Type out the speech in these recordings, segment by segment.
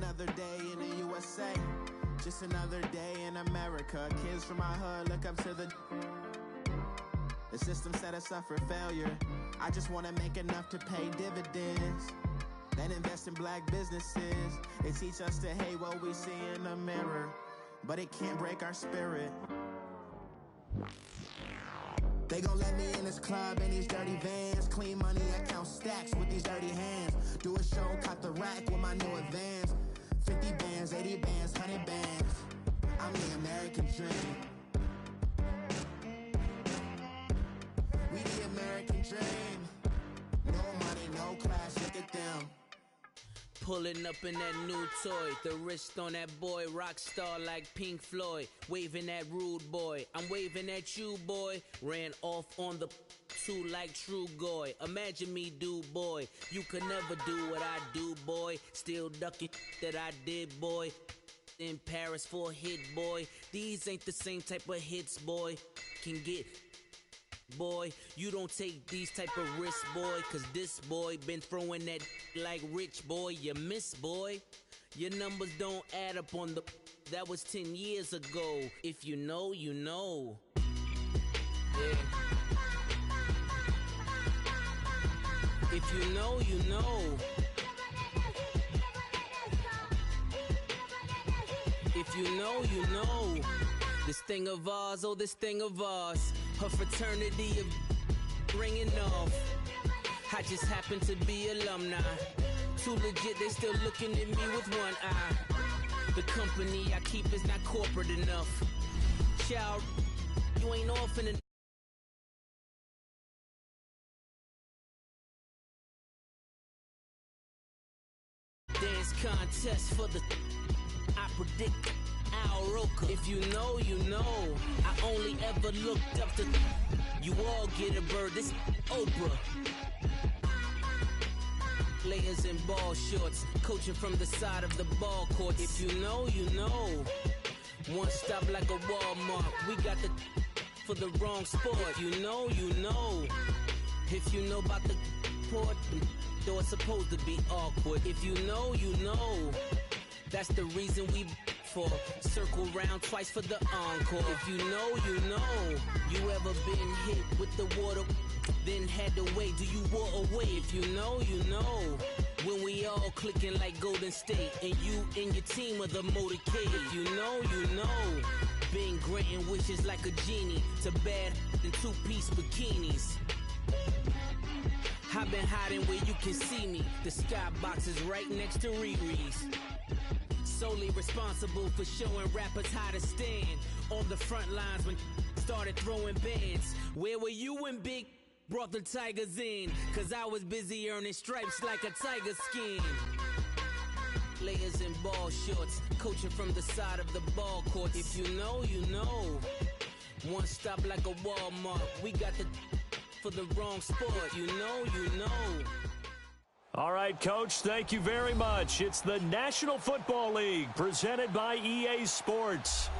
another day in the USA. Just another day in America. Kids from my hood look up to the system set us up for failure. I just want to make enough to pay dividends, then invest in black businesses. They teach us to hate what we see in the mirror, but it can't break our spirit. They gon' let me in this club in these dirty vans. Clean money, I count stacks with these dirty hands. Do a show, caught the rack with my new advance. 50 bands, 80 bands, 100 bands. I'm the American dream. We the American dream. No money, no class, look at them. Pulling up in that new toy, the wrist on that boy, rock star like Pink Floyd, waving at rude boy, I'm waving at you boy, ran off on the two like True Goy, imagine me do boy, you could never do what I do boy, still ducking that I did boy, in Paris for a hit boy, these ain't the same type of hits boy, can get boy, you don't take these type of risks, boy, cause this boy been throwing that like rich boy, you miss boy, your numbers don't add up on the, that was 10 years ago, if you know, you know, yeah, if you know, you know, if you know, you know, this thing of ours, oh this thing of ours, her fraternity of ringing off. I just happen to be alumni. Too legit, they still looking at me with one eye. The company I keep is not corporate enough. Child, you ain't off in the dance contest for the I predict Al Roker. If you know, you know. I only ever looked up to you all get a bird. This Oprah. Layers in ball shorts, coaching from the side of the ball court. If you know, you know. One stop like a Walmart. We got the for the wrong sport. You know, you know. If you know about the port, though it's supposed to be awkward. If you know, you know. That's the reason we for circle round twice for the encore. If you know, you know. You ever been hit with the water, then had to wait? Do you walk away? If you know, you know. When we all clicking like Golden State, and you and your team are the motorcade. If you know, you know. Been granting wishes like a genie to bad in two-piece bikinis. I've been hiding where you can see me. The skybox is right next to Riri's. Solely responsible for showing rappers how to stand on the front lines when started throwing bands. Where were you when Big brought the Tigers in? Cause I was busy earning stripes like a tiger skin. Layers in ball shorts, coaching from the side of the ball court. If you know, you know. One stop like a Walmart. We got the for the wrong sport. You know, you know. All right, Coach, thank you very much. It's the National Football League presented by EA Sports.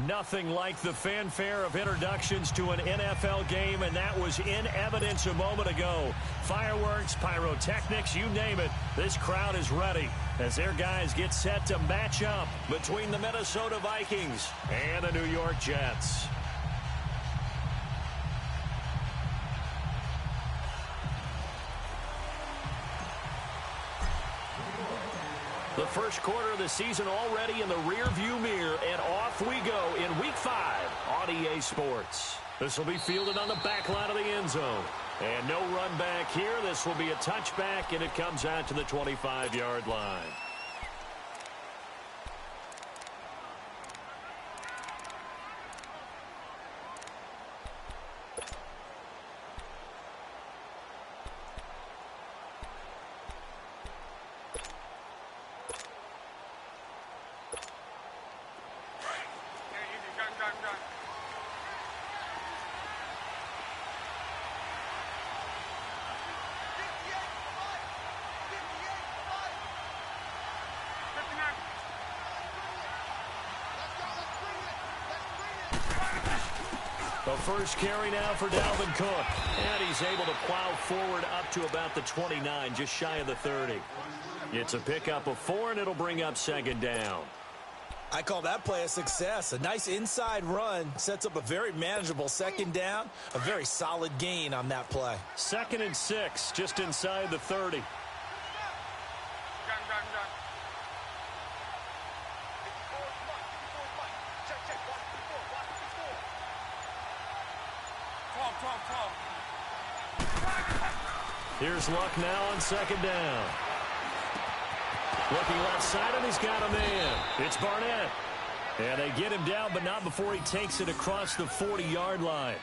Nothing like the fanfare of introductions to an NFL game, and that was in evidence a moment ago. Fireworks, pyrotechnics, you name it. This crowd is ready as their guys get set to match up between the Minnesota Vikings and the New York Jets. The first quarter of the season already in the rearview mirror, and off we go in Week 5 on EA Sports. This will be fielded on the back line of the end zone. And no run back here. This will be a touchback, and it comes out to the 25-yard line. The first carry now for Dalvin Cook. And he's able to plow forward up to about the 29, just shy of the 30. It's a pickup of 4, and it'll bring up second down. I call that play a success. A nice inside run sets up a very manageable second down. A very solid gain on that play. 2nd and 6, just inside the 30. Here's Luck now on second down. Looking left side, and he's got a man. It's Barnett. And they get him down, but not before he takes it across the 40-yard line.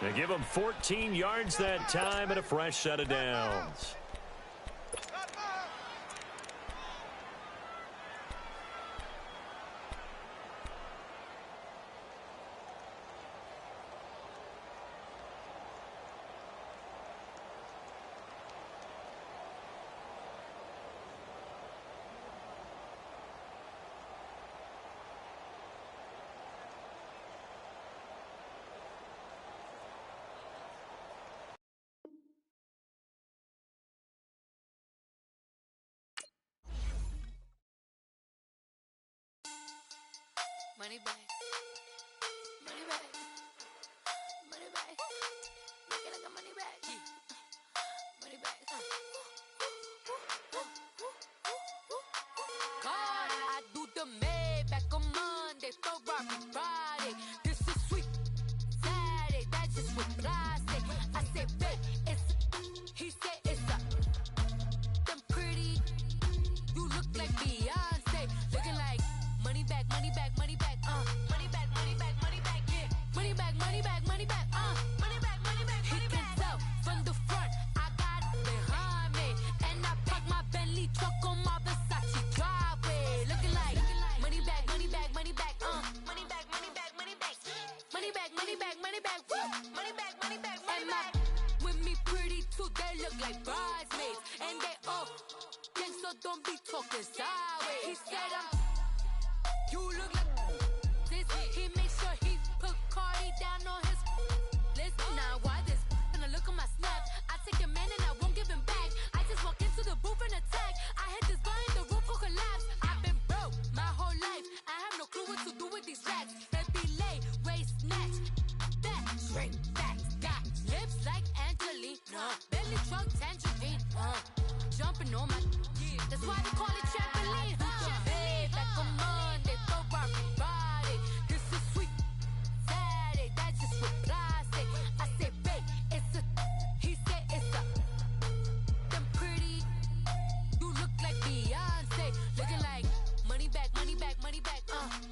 They give him 14 yards that time and a fresh set of downs. Money back. Money back. Money back. Make it like a money back. Money back. God, I do the Maybach on Monday, Ferrari Friday. This is sweet Saturday, that's just what I say. I say, babe, he said it's a. Them pretty, you look like Beyonce, looking like money back, money back, money back. Money back, money back, money back, yeah. Money back, money back, money back, money back, money back, money back. He can tell from the front, I got it behind me. And I park my Bentley truck on my Versace driveway. Looking like money back, money back, money back, money back, money back, money back. Money back, money back, money back, money back, money back, money back. With me pretty too, they look like bridesmaids. And they all gang, so don't be talking sideways. He said you look like this. He made sure he put Cardi down on his list. Now why this? Gonna look on my snap. I take a man and I won't give him back. I just walk into the booth and attack. I hit this guy in the roof will collapse. I've been broke my whole life. I have no clue what to do with these racks. Baby lay, waist snatch, back, shrink, back, got lips like Angelina, belly trunk tangerine, jumping on my. That's why they call it trampoline. Hey, back on Monday, Ferrari Friday. This is sweet Saturday, that's just what I say. I say, babe, it's a. He said it's a. Them pretty, you look like Beyonce, looking like money back, money back, money back,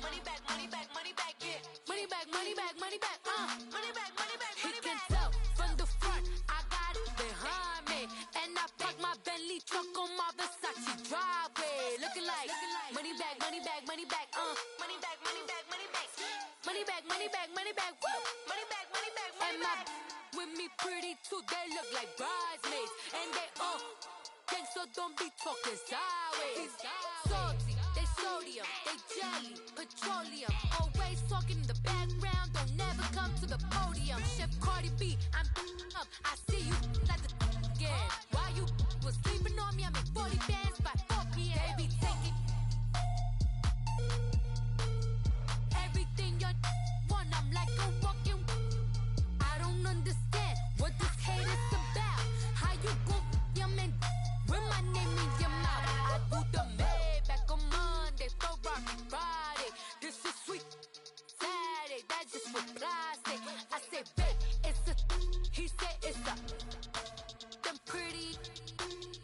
money back, money back, money back, yeah. Money back, money back, money back, money back, money back, money back. He can tell from the front, I got it behind me, and I park my Bentley truck on my Versace driveway. Looking like money back, money back, money back, money back, money back, money back, money back, money back, money back, money back, money back, money back. With me pretty too, they look like bridesmaids, and they all gang, so don't be talking sideways. Salty, they sodium, they jelly, petroleum. Always talking in the background, don't never come to the podium. Chef Cardi B, I'm up. I see you like the again. While you was sleeping on me, I make 40 bands by 4 p.m. Baby, take it. Everything you want, I'm like a walking. I don't understand what this hate is about. How you go your man with my name in your mouth? I do the Maybach on Monday, Ferrari Friday. This is sweet Saturday, that's just what I say. I say, babe, it's a. He said it's a. Them pretty,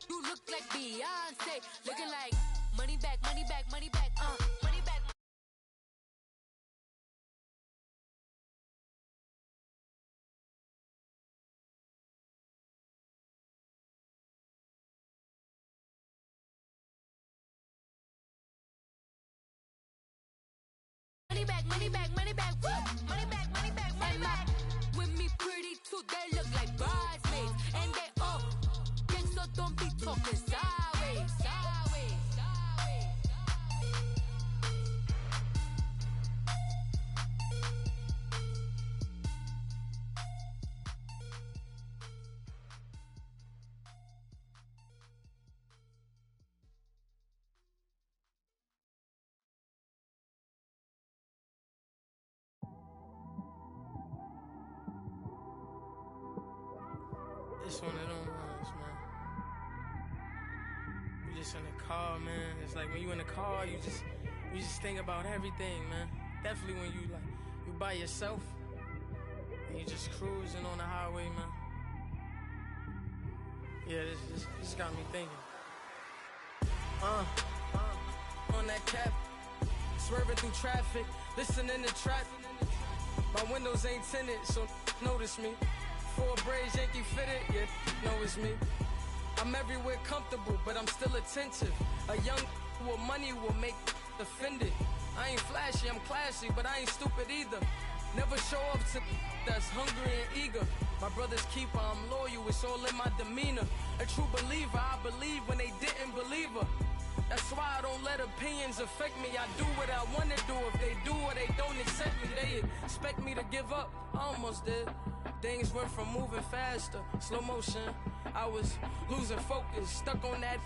you look like Beyonce, looking like money back, money back, money back, money back. Money back, money back, money back, money back, money back, money back. With me pretty too, they look like bridesmaids, and they all gang, so don't be talking sideways, sideways, sideways. just one of them ones, man. You just in the car, man. It's like when you in the car, you just think about everything, man. Definitely when you by yourself and you just cruising on the highway, man. Yeah, this got me thinking. On that cap, swerving through traffic, listening to trap. My windows ain't tinted, so notice me. 4 braids, Yankee fitted, yeah, know it's me. I'm everywhere comfortable, but I'm still attentive. A young with money will make offended. I ain't flashy, I'm classy, but I ain't stupid either. Never show up to that's hungry and eager. My brother's keeper, I'm loyal, it's all in my demeanor. A true believer, I believe when they didn't believe her. That's why I don't let opinions affect me. I do what I want to do. If they do or they don't accept me, they expect me to give up. I almost did. Things went from moving faster, slow motion. I was losing focus, stuck on that.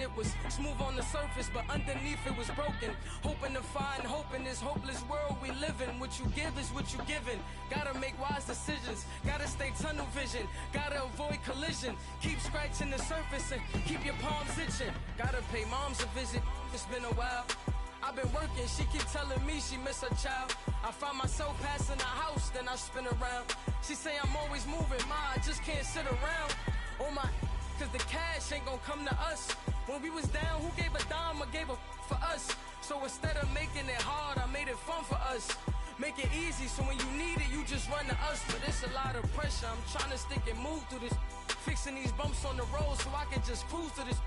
It was smooth on the surface, but underneath it was broken. Hoping to find hope in this hopeless world we live in. What you give is what you given. Gotta make wise decisions. Gotta stay tunnel vision. Gotta avoid collision. Keep scratching the surface and keep your palms itching. Gotta pay moms a visit. It's been a while. I've been working, she keep telling me she miss her child. I find myself passing the house, then I spin around. She say I'm always moving, I just can't sit around. Oh my, cause the cash ain't gonna come to us. When we was down, who gave a dime or gave a for us? So instead of making it hard, I made it fun for us. Make it easy, so when you need it, you just run to us. But it's a lot of pressure, I'm trying to stick and move through this. Fixing these bumps on the road so I can just cruise to this.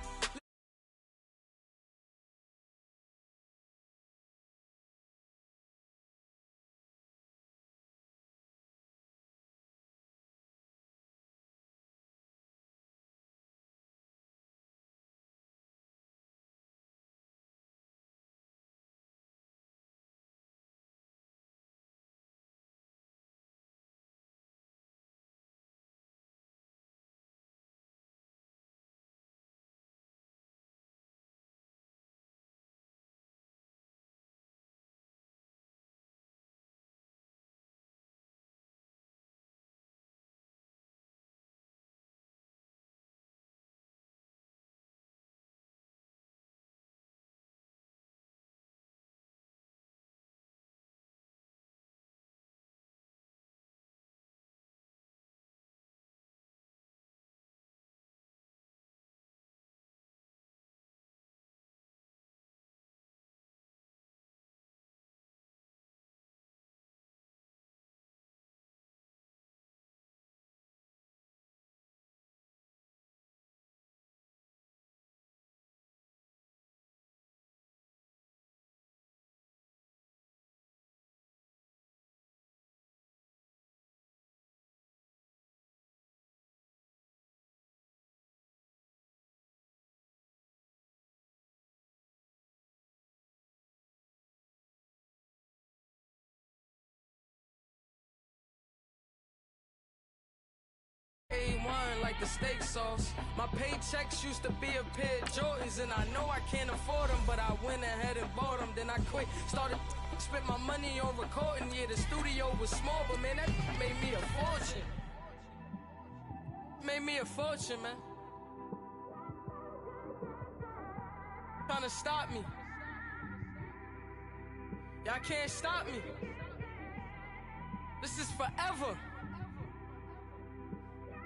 A1 like the steak sauce. My paychecks used to be a pair of Jordans, and I know I can't afford them, but I went ahead and bought them. Then I quit, started spent my money on recording. Yeah, the studio was small, but man, that made me a fortune. Made me a fortune, man. Trying to stop me. Y'all can't stop me. This is forever.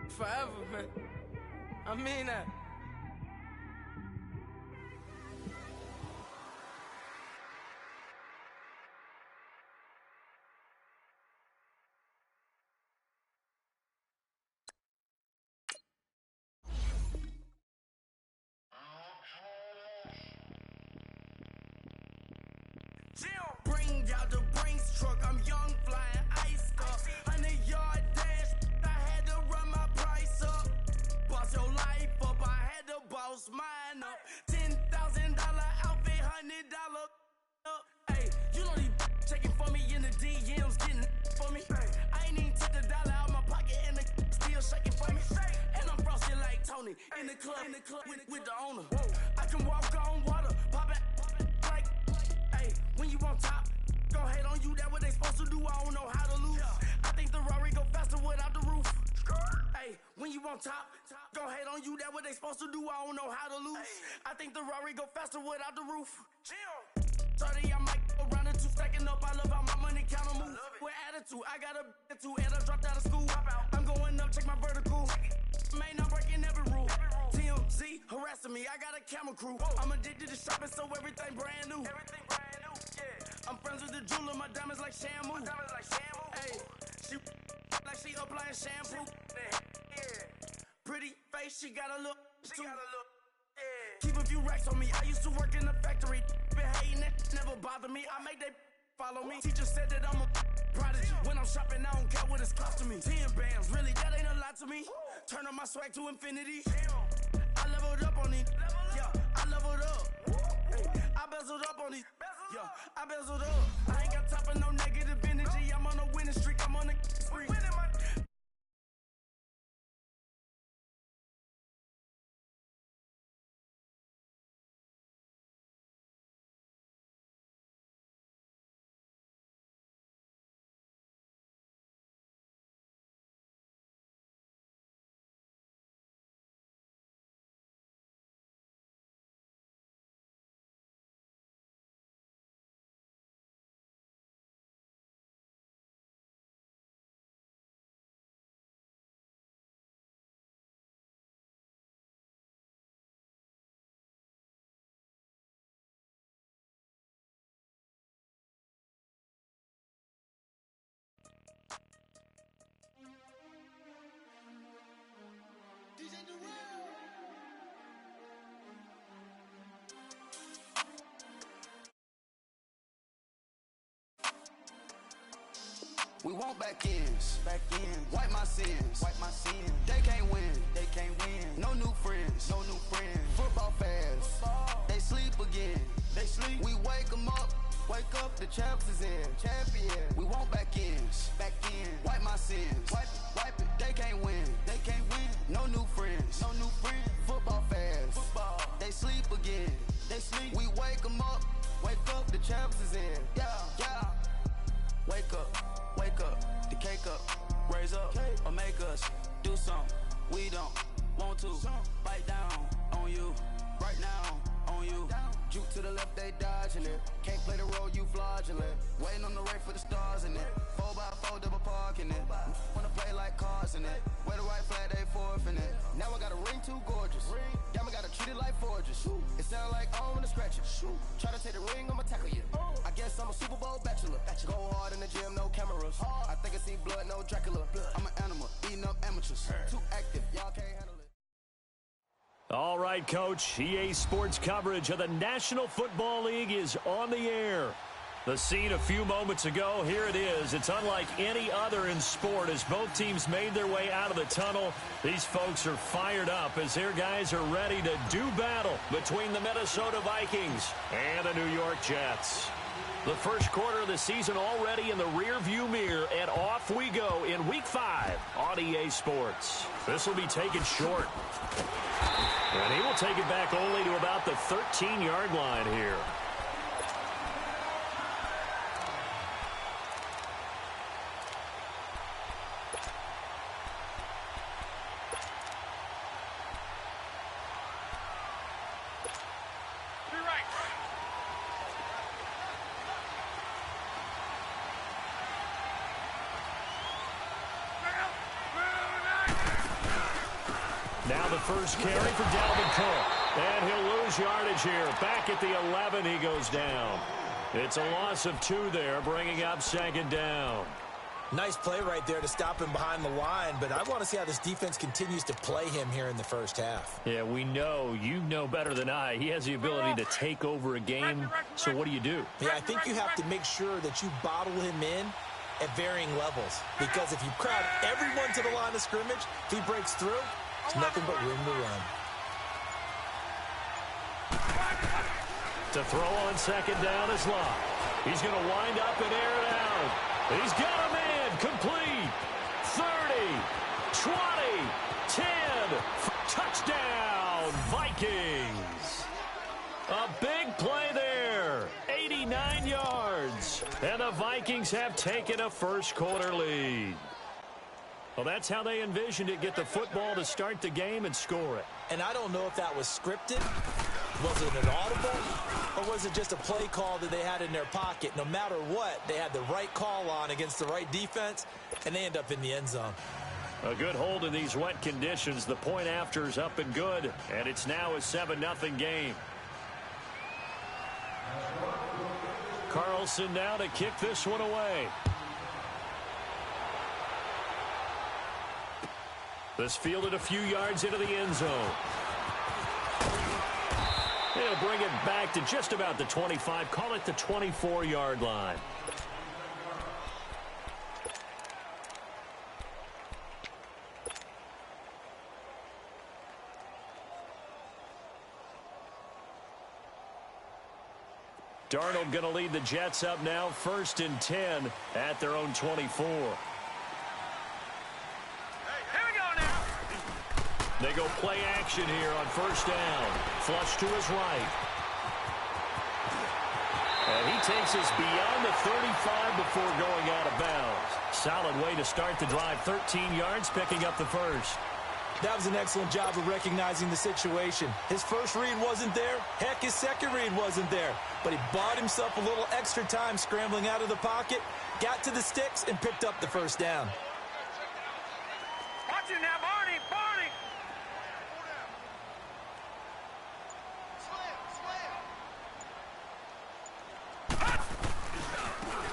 Forever, man. I mean that. Bring out the Brinks truck, I'm young, flying ice up. 100-yard dash, I had to run my price up. Boss your life up, I had to boss mine up. $10,000 outfit, $100 up. Hey, you know these checking for me in the DMs, getting for me. I ain't even took the dollar out my pocket and the still shaking for me. And I'm frosty like Tony in the club with the owner. I can walk on water, pop it like, hey, when you on top, go hate on you, that what they supposed to do. I don't know how to lose. I think the Rari go faster without the roof. Hey, when you on top, gon' hate on you, that what they supposed to do, I don't know how to lose. I think the Rari go faster without the roof. 30, I might go round and two, stacking up, I love how my money count on move. With attitude, I got a two, and I dropped out of school. I'm going up, check my vertical. Man, I'm breaking every rule. TMZ harassing me, I got a camera crew. I'm addicted to shopping, so everything brand new. I'm friends with the jeweler, my diamonds like Shamu. Hey, she like she applying shampoo. Pretty face, she got a look. Keep a few racks on me. I used to work in the factory. Been hating it, never bother me. I make they follow me. Teacher said that I'm a prodigy. When I'm shopping, I don't care what it's costing me. 10 bands, really, that ain't a lot to me. Turn up my swag to infinity. I leveled up on these. Yeah, I leveled up. I bezeled up on these. Yeah, I bezeled up. I ain't got time for no negative energy. I'm on a winning streak. I'm on a spree. We want back ends. Wipe my sins. They can't win. No new friends. Football fans. They sleep again. We wake them up. Wake up, the champs is in. We want back ends. Wipe my sins. Wipe it. They can't win. No new friends. Football fans. They sleep again. We wake them up. Wake up, the champs is in. Yeah. Wake up, the cake up, raise up, or make us do something we don't want to. Bite down on you, right now on you. Juke to the left, they dodging it. Can't play the role, you fraudulent. Waiting on the race for the stars in it. 4x4 double parking it. Wanna play like cars in it. Wear the white flag, they forfeiting it. Now I got a ring too gorgeous. Diamond gotta treat it like forges. It sound like I don't wanna scratch it. Try to take the ring, I'ma tackle you. I guess I'm a Super Bowl bachelor. Go hard in the gym, no cameras. I think I see blood, no Dracula. I'm an animal, eating up amateurs. Too active, y'all can't handle it. All right, Coach. EA Sports coverage of the National Football League is on the air. The scene a few moments ago, here it is. It's unlike any other in sport as both teams made their way out of the tunnel. These folks are fired up as their guys are ready to do battle between the Minnesota Vikings and the New York Jets. The first quarter of the season already in the rearview mirror, and off we go in Week 5 on EA Sports. This will be taken short. And he will take it back only to about the 13-yard line here. Now the first carry for Dalvin Cook. And he'll lose yardage here. Back at the 11, he goes down. It's a loss of 2 there, bringing up second down. Nice play right there to stop him behind the line, but I want to see how this defense continues to play him here in the first half. Yeah, we know. You know better than I. He has the ability to take over a game, so what do you do? Yeah, I think you have to make sure that you bottle him in at varying levels, because if you crowd everyone to the line of scrimmage, if he breaks through, there's nothing but room to run. To throw on second down is Locke. He's going to wind up and air it out. He's got a man complete. 30, 20, 10. Touchdown, Vikings. A big play there. 89 yards. And the Vikings have taken a first quarter lead. Well, that's how they envisioned it, get the football to start the game and score it. And I don't know if that was scripted, was it an audible, or was it just a play call that they had in their pocket? No matter what, they had the right call on against the right defense, and they end up in the end zone. A good hold in these wet conditions. The point after is up and good, and it's now a 7-0 game. Carlson now to kick this one away. This fielded a few yards into the end zone. He'll bring it back to just about the 25. Call it the 24-yard line. Darnold going to lead the Jets up now, 1st and 10 at their own 24. They go play action here on 1st down. Flush to his right. And he takes us beyond the 35 before going out of bounds. Solid way to start the drive. 13 yards, picking up the first. That was an excellent job of recognizing the situation. His first read wasn't there. Heck, his second read wasn't there. But he bought himself a little extra time scrambling out of the pocket, got to the sticks, and picked up the 1st down. Watch it now, Barney! Barney!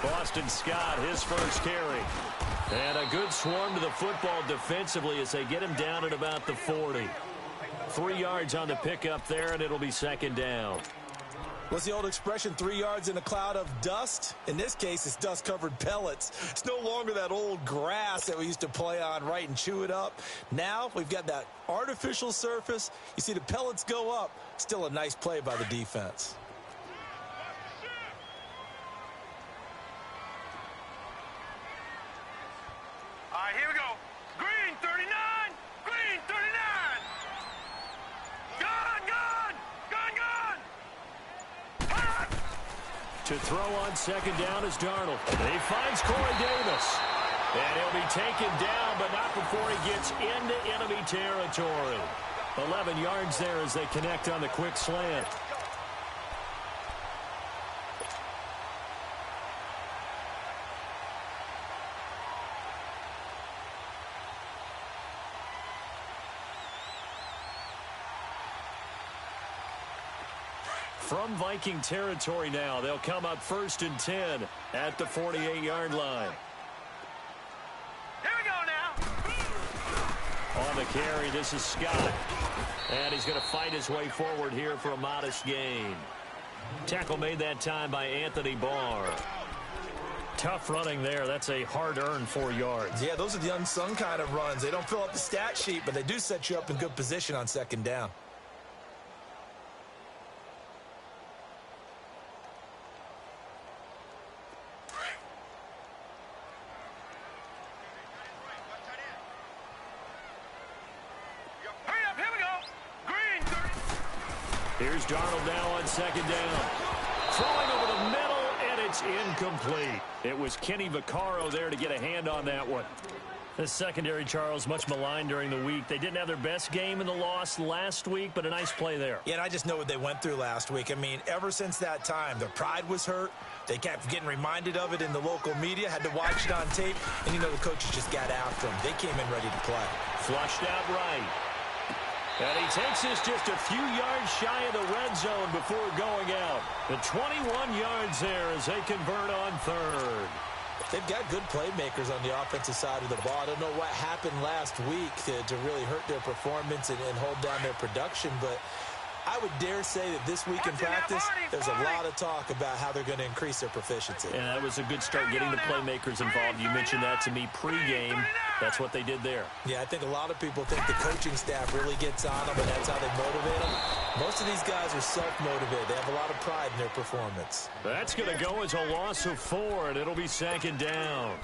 Boston Scott, his first carry. And a good swarm to the football defensively as they get him down at about the 40. 3 yards on the pickup there, and it'll be 2nd down. What's the old expression, 3 yards in a cloud of dust? In this case, it's dust-covered pellets. It's no longer that old grass that we used to play on, right, and chew it up. Now we've got that artificial surface. You see the pellets go up. Still a nice play by the defense. All right, here we go. Green, 39. Green, 39. Gun. To throw on 2nd down is Darnold. He finds Corey Davis. And he'll be taken down, but not before he gets into enemy territory. 11 yards there as they connect on the quick slant. From Viking territory now, they'll come up 1st and 10 at the 48-yard line. Here we go now. On the carry, this is Scott. And he's going to fight his way forward here for a modest gain. Tackle made that time by Anthony Barr. Tough running there. That's a hard-earned 4 yards. Yeah, those are the unsung kind of runs. They don't fill up the stat sheet, but they do set you up in good position on 2nd down. Here's Darnold now on 2nd down. Throwing over the middle, and it's incomplete. It was Kenny Vaccaro there to get a hand on that one. This secondary, Charles, much maligned during the week. They didn't have their best game in the loss last week, but a nice play there. Yeah, and I just know what they went through last week. I mean, ever since that time, their pride was hurt. They kept getting reminded of it in the local media, had to watch it on tape, and, you know, the coaches just got after them. They came in ready to play. Flushed out right. And he takes us just a few yards shy of the red zone before going out. The 21 yards there as they convert on 3rd. They've got good playmakers on the offensive side of the ball. I don't know what happened last week to really hurt their performance and hold down their production, but I would dare say that this week in practice, there's a lot of talk about how they're going to increase their proficiency. And that was a good start getting the playmakers involved. You mentioned that to me pregame. That's what they did there. Yeah, I think a lot of people think the coaching staff really gets on them, and that's how they motivate them. Most of these guys are self-motivated. They have a lot of pride in their performance. That's going to go as a loss of 4, and it'll be 2nd down.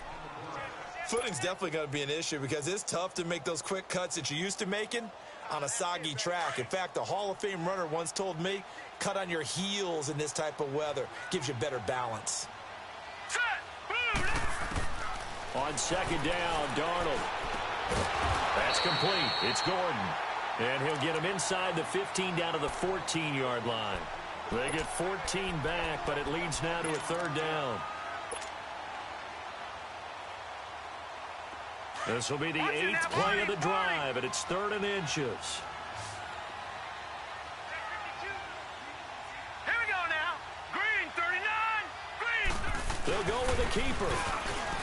Footing's definitely going to be an issue because it's tough to make those quick cuts that you're used to making on a soggy track. In fact, a Hall of Fame runner once told me, cut on your heels in this type of weather. Gives you better balance. On 2nd down, Darnold. That's complete. It's Gordon. And he'll get him inside the 15 down to the 14-yard line. They get 14 back, but it leads now to a third down. This will be the 8th play of the drive, and it's 3rd and inches. Here we go now. Green 39. Green 30. They'll go with a keeper.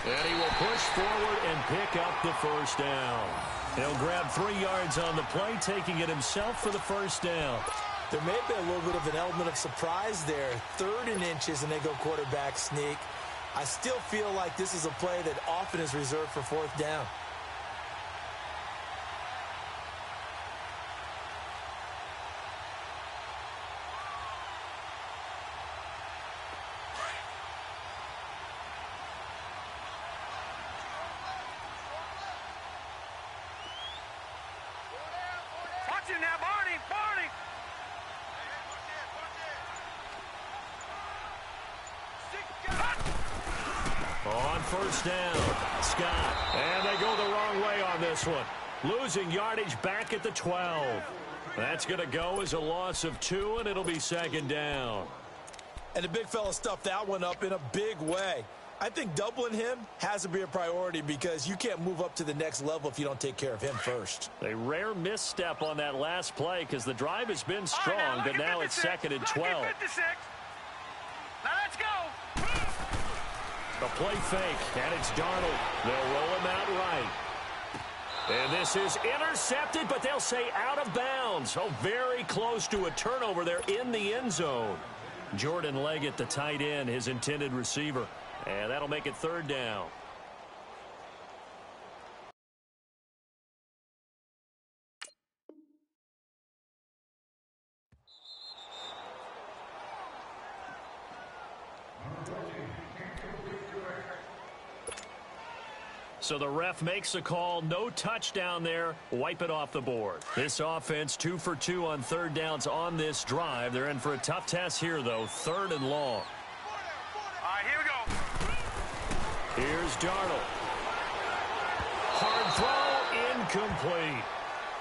And he will push forward and pick up the first down. He'll grab 3 yards on the play, taking it himself for the first down. There may have been a little bit of an element of surprise there. 3rd and inches, and they go quarterback sneak. I still feel like this is a play that often is reserved for 4th down. Watch it now, Barney. Barney. On first down, Scott. And they go the wrong way on this one. Losing yardage back at the 12. That's going to go as a loss of 2, and it'll be 2nd down. And the big fella stuffed that one up in a big way. I think doubling him has to be a priority because you can't move up to the next level if you don't take care of him first. A rare misstep on that last play because the drive has been strong, but now it's 2nd and 12. Now let's go. The play fake, and it's Darnold. They'll roll him out right. And this is intercepted, but they'll say out of bounds. Oh, very close to a turnover there in the end zone. Jordan Leggett, the tight end, his intended receiver. And that'll make it 3rd down. So the ref makes a call. No touchdown there. Wipe it off the board. This offense 2 for 2 on 3rd downs on this drive. They're in for a tough test here, though. 3rd and long. All right, here we go. Here's Darnold. Hard throw, incomplete.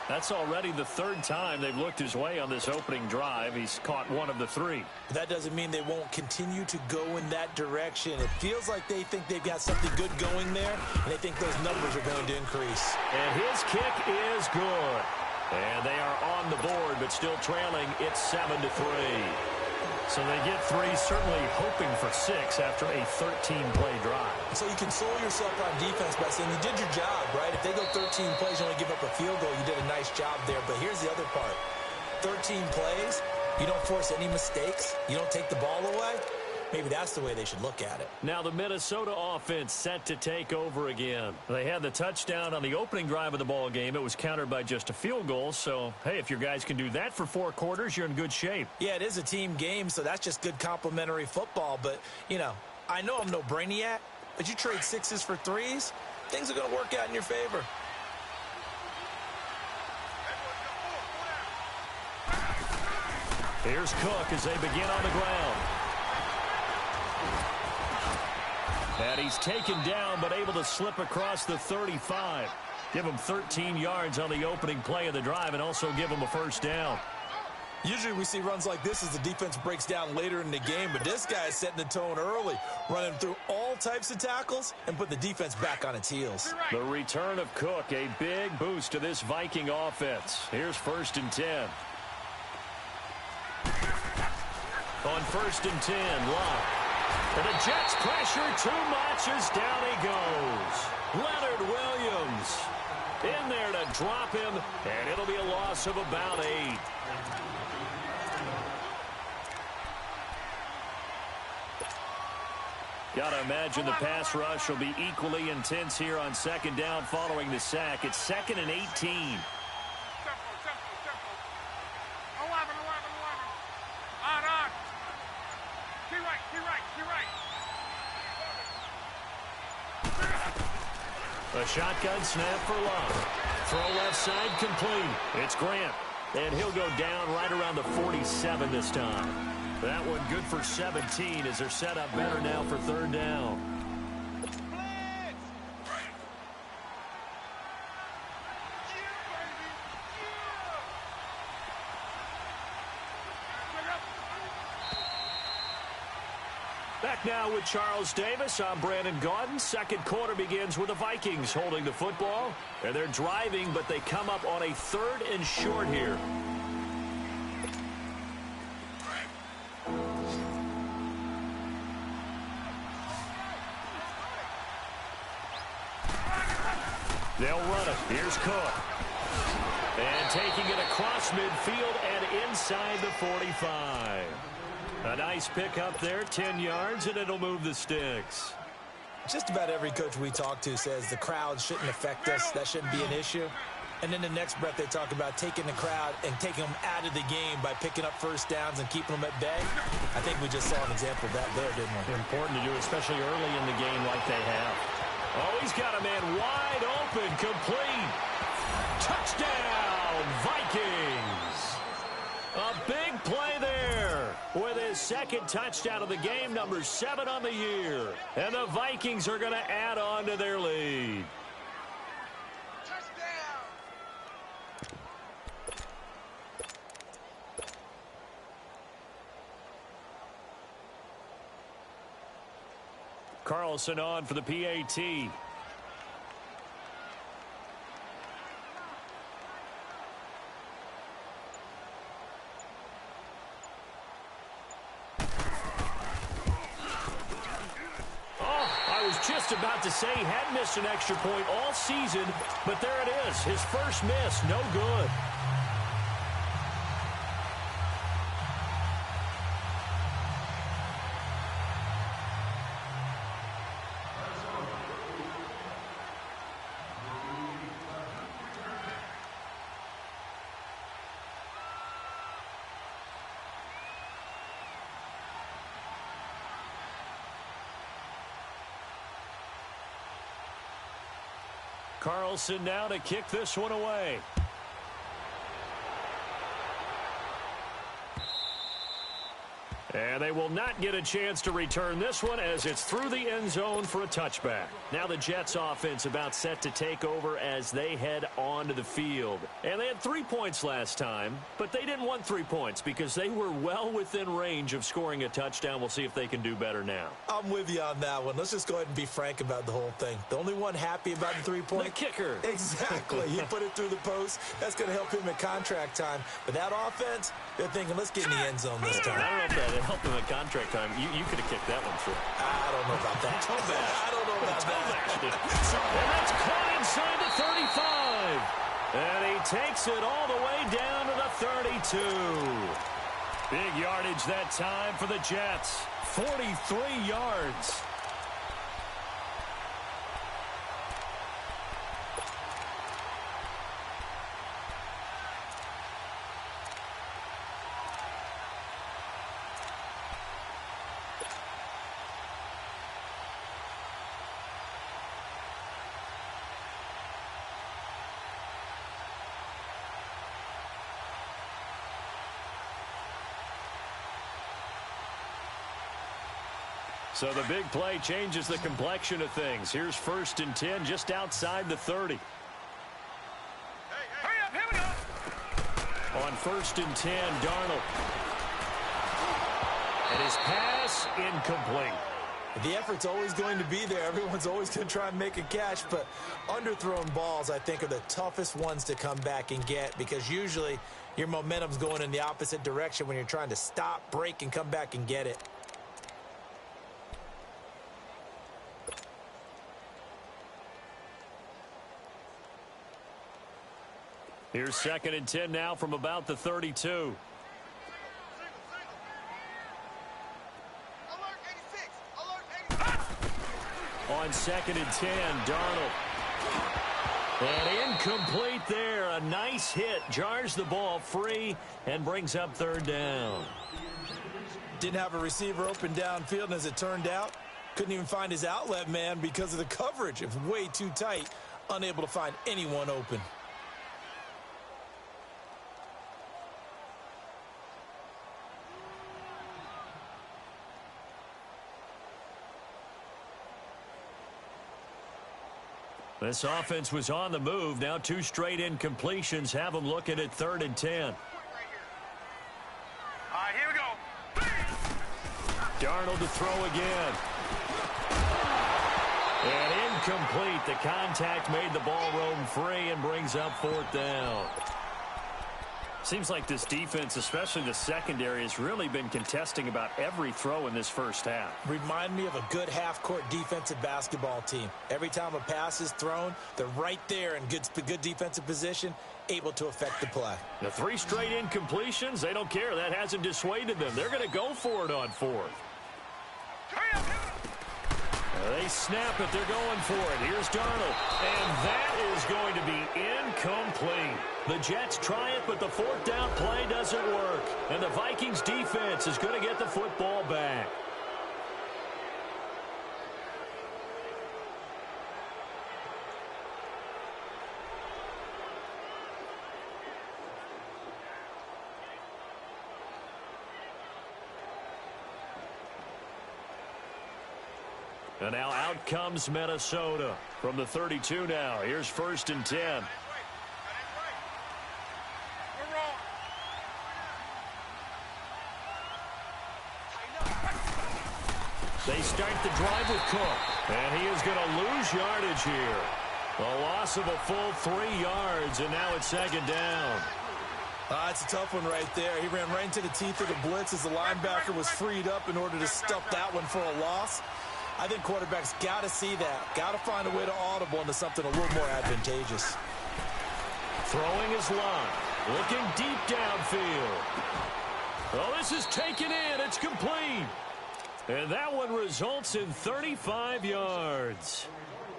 That's already the 3rd time they've looked his way on this opening drive. He's caught 1 of the 3. That doesn't mean they won't continue to go in that direction. It feels like they think they've got something good going there, and they think those numbers are going to increase. And his kick is good. And they are on the board, but still trailing. It's 7-3. So they get 3, certainly hoping for 6 after a 13-play drive. So you console yourself on defense by saying you did your job, right? If they go 13 plays, you only give up a field goal, you did a nice job there. But here's the other part. 13 plays, you don't force any mistakes, you don't take the ball away. Maybe that's the way they should look at it. Now the Minnesota offense set to take over again. They had the touchdown on the opening drive of the ball game. It was countered by just a field goal. So, hey, if your guys can do that for 4 quarters, you're in good shape. Yeah, it is a team game, so that's just good complimentary football. But, you know, I know I'm no brainiac, but you trade 6s for 3s, things are going to work out in your favor. Here's Cook as they begin on the ground. And he's taken down, but able to slip across the 35. Give him 13 yards on the opening play of the drive and also give him a first down. Usually we see runs like this as the defense breaks down later in the game, but this guy is setting the tone early, running through all types of tackles and putting the defense back on its heels. The return of Cook, a big boost to this Viking offense. Here's 1st and 10. On 1st and 10, Locke. And the Jets pressure too much as down he goes. Leonard Williams in there to drop him, and it'll be a loss of about 8. Got to imagine the pass rush will be equally intense here on 2nd down following the sack. It's 2nd and 18. A shotgun snap for Love. Throw left side complete. It's Grant. And he'll go down right around the 47 this time. That one good for 17 as they're set up better now for 3rd down. Back now with Charles Davis. I'm Brandon Gaudin. Second quarter begins with the Vikings holding the football. And they're driving, but they come up on a 3rd and short here. They'll run it. Here's Cook. And taking it across midfield and inside the 45. A nice pick up there, 10 yards, and it'll move the sticks. Just about every coach we talk to says the crowd shouldn't affect us. That shouldn't be an issue. And then the next breath they talk about taking the crowd and taking them out of the game by picking up first downs and keeping them at bay. I think we just saw an example of that there, didn't we? Important to do, especially early in the game like they have. Oh, he's got a man wide open, complete. Touchdown, Vikings. A big play there with his second touchdown of the game, number 7 on the year. And the Vikings are going to add on to their lead. Touchdown! Carlson on for the PAT. Just about to say he hadn't missed an extra point all season, but there it is. His first miss, no good. Carlson now to kick this one away. And they will not get a chance to return this one as it's through the end zone for a touchback. Now the Jets offense about set to take over as they head onto the field. And they had 3 points last time, but they didn't want 3 points because they were well within range of scoring a touchdown. We'll see if they can do better now. I'm with you on that one. Let's just go ahead and be frank about the whole thing. The only one happy about the 3-point? The kicker. Exactly. He put it through the post. That's going to help him at contract time. But that offense, they're thinking, let's get in the end zone this time. I don't know if that helped him at contract time. You could have kicked that one through. I don't know about that. I don't know about that. And that's caught inside the 35. And he takes it all the way down to the 32. Big yardage that time for the Jets. 43 yards. So the big play changes the complexion of things. Here's 1st and 10 just outside the 30. Hurry up, here we go. On 1st and 10, Darnold. And his pass incomplete. The effort's always going to be there. Everyone's always going to try and make a catch, but underthrown balls, I think, are the toughest ones to come back and get because usually your momentum's going in the opposite direction when you're trying to stop, break, and come back and get it. Here's 2nd and 10 now from about the 32. Alert 86! Alert 86! On 2nd and 10, Darnold. And incomplete there. A nice hit. Jars the ball free and brings up 3rd down. Didn't have a receiver open downfield, and as it turned out, couldn't even find his outlet man because of the coverage. It was way too tight. Unable to find anyone open. This offense was on the move. Now 2 straight incompletions have them looking at 3rd and 10. All right, here we go. Darnold to throw again. And incomplete. The contact made the ball roam free and brings up 4th down. Seems like this defense, especially the secondary, has really been contesting about every throw in this first half. Remind me of a good half-court defensive basketball team. Every time a pass is thrown, they're right there in good defensive position, able to affect the play. The 3 straight incompletions, they don't care. That hasn't dissuaded them. They're going to go for it on 4th. They snap it. They're going for it. Here's Darnold. And that is going to be incomplete. The Jets try it, but the 4th down play doesn't work. And the Vikings defense is going to get the football back. And now out comes Minnesota from the 32 now. Here's 1st and 10. They start the drive with Cook. And he is going to lose yardage here. A loss of a full 3 yards, and now it's 2nd down. It's a tough one right there. He ran right into the teeth of the blitz as the linebacker was freed up in order to stuff that one for a loss. I think quarterbacks got to see that. Got to find a way to audible into something a little more advantageous. Throwing his line. Looking deep downfield. Oh, this is taken in. It's complete. And that one results in 35 yards.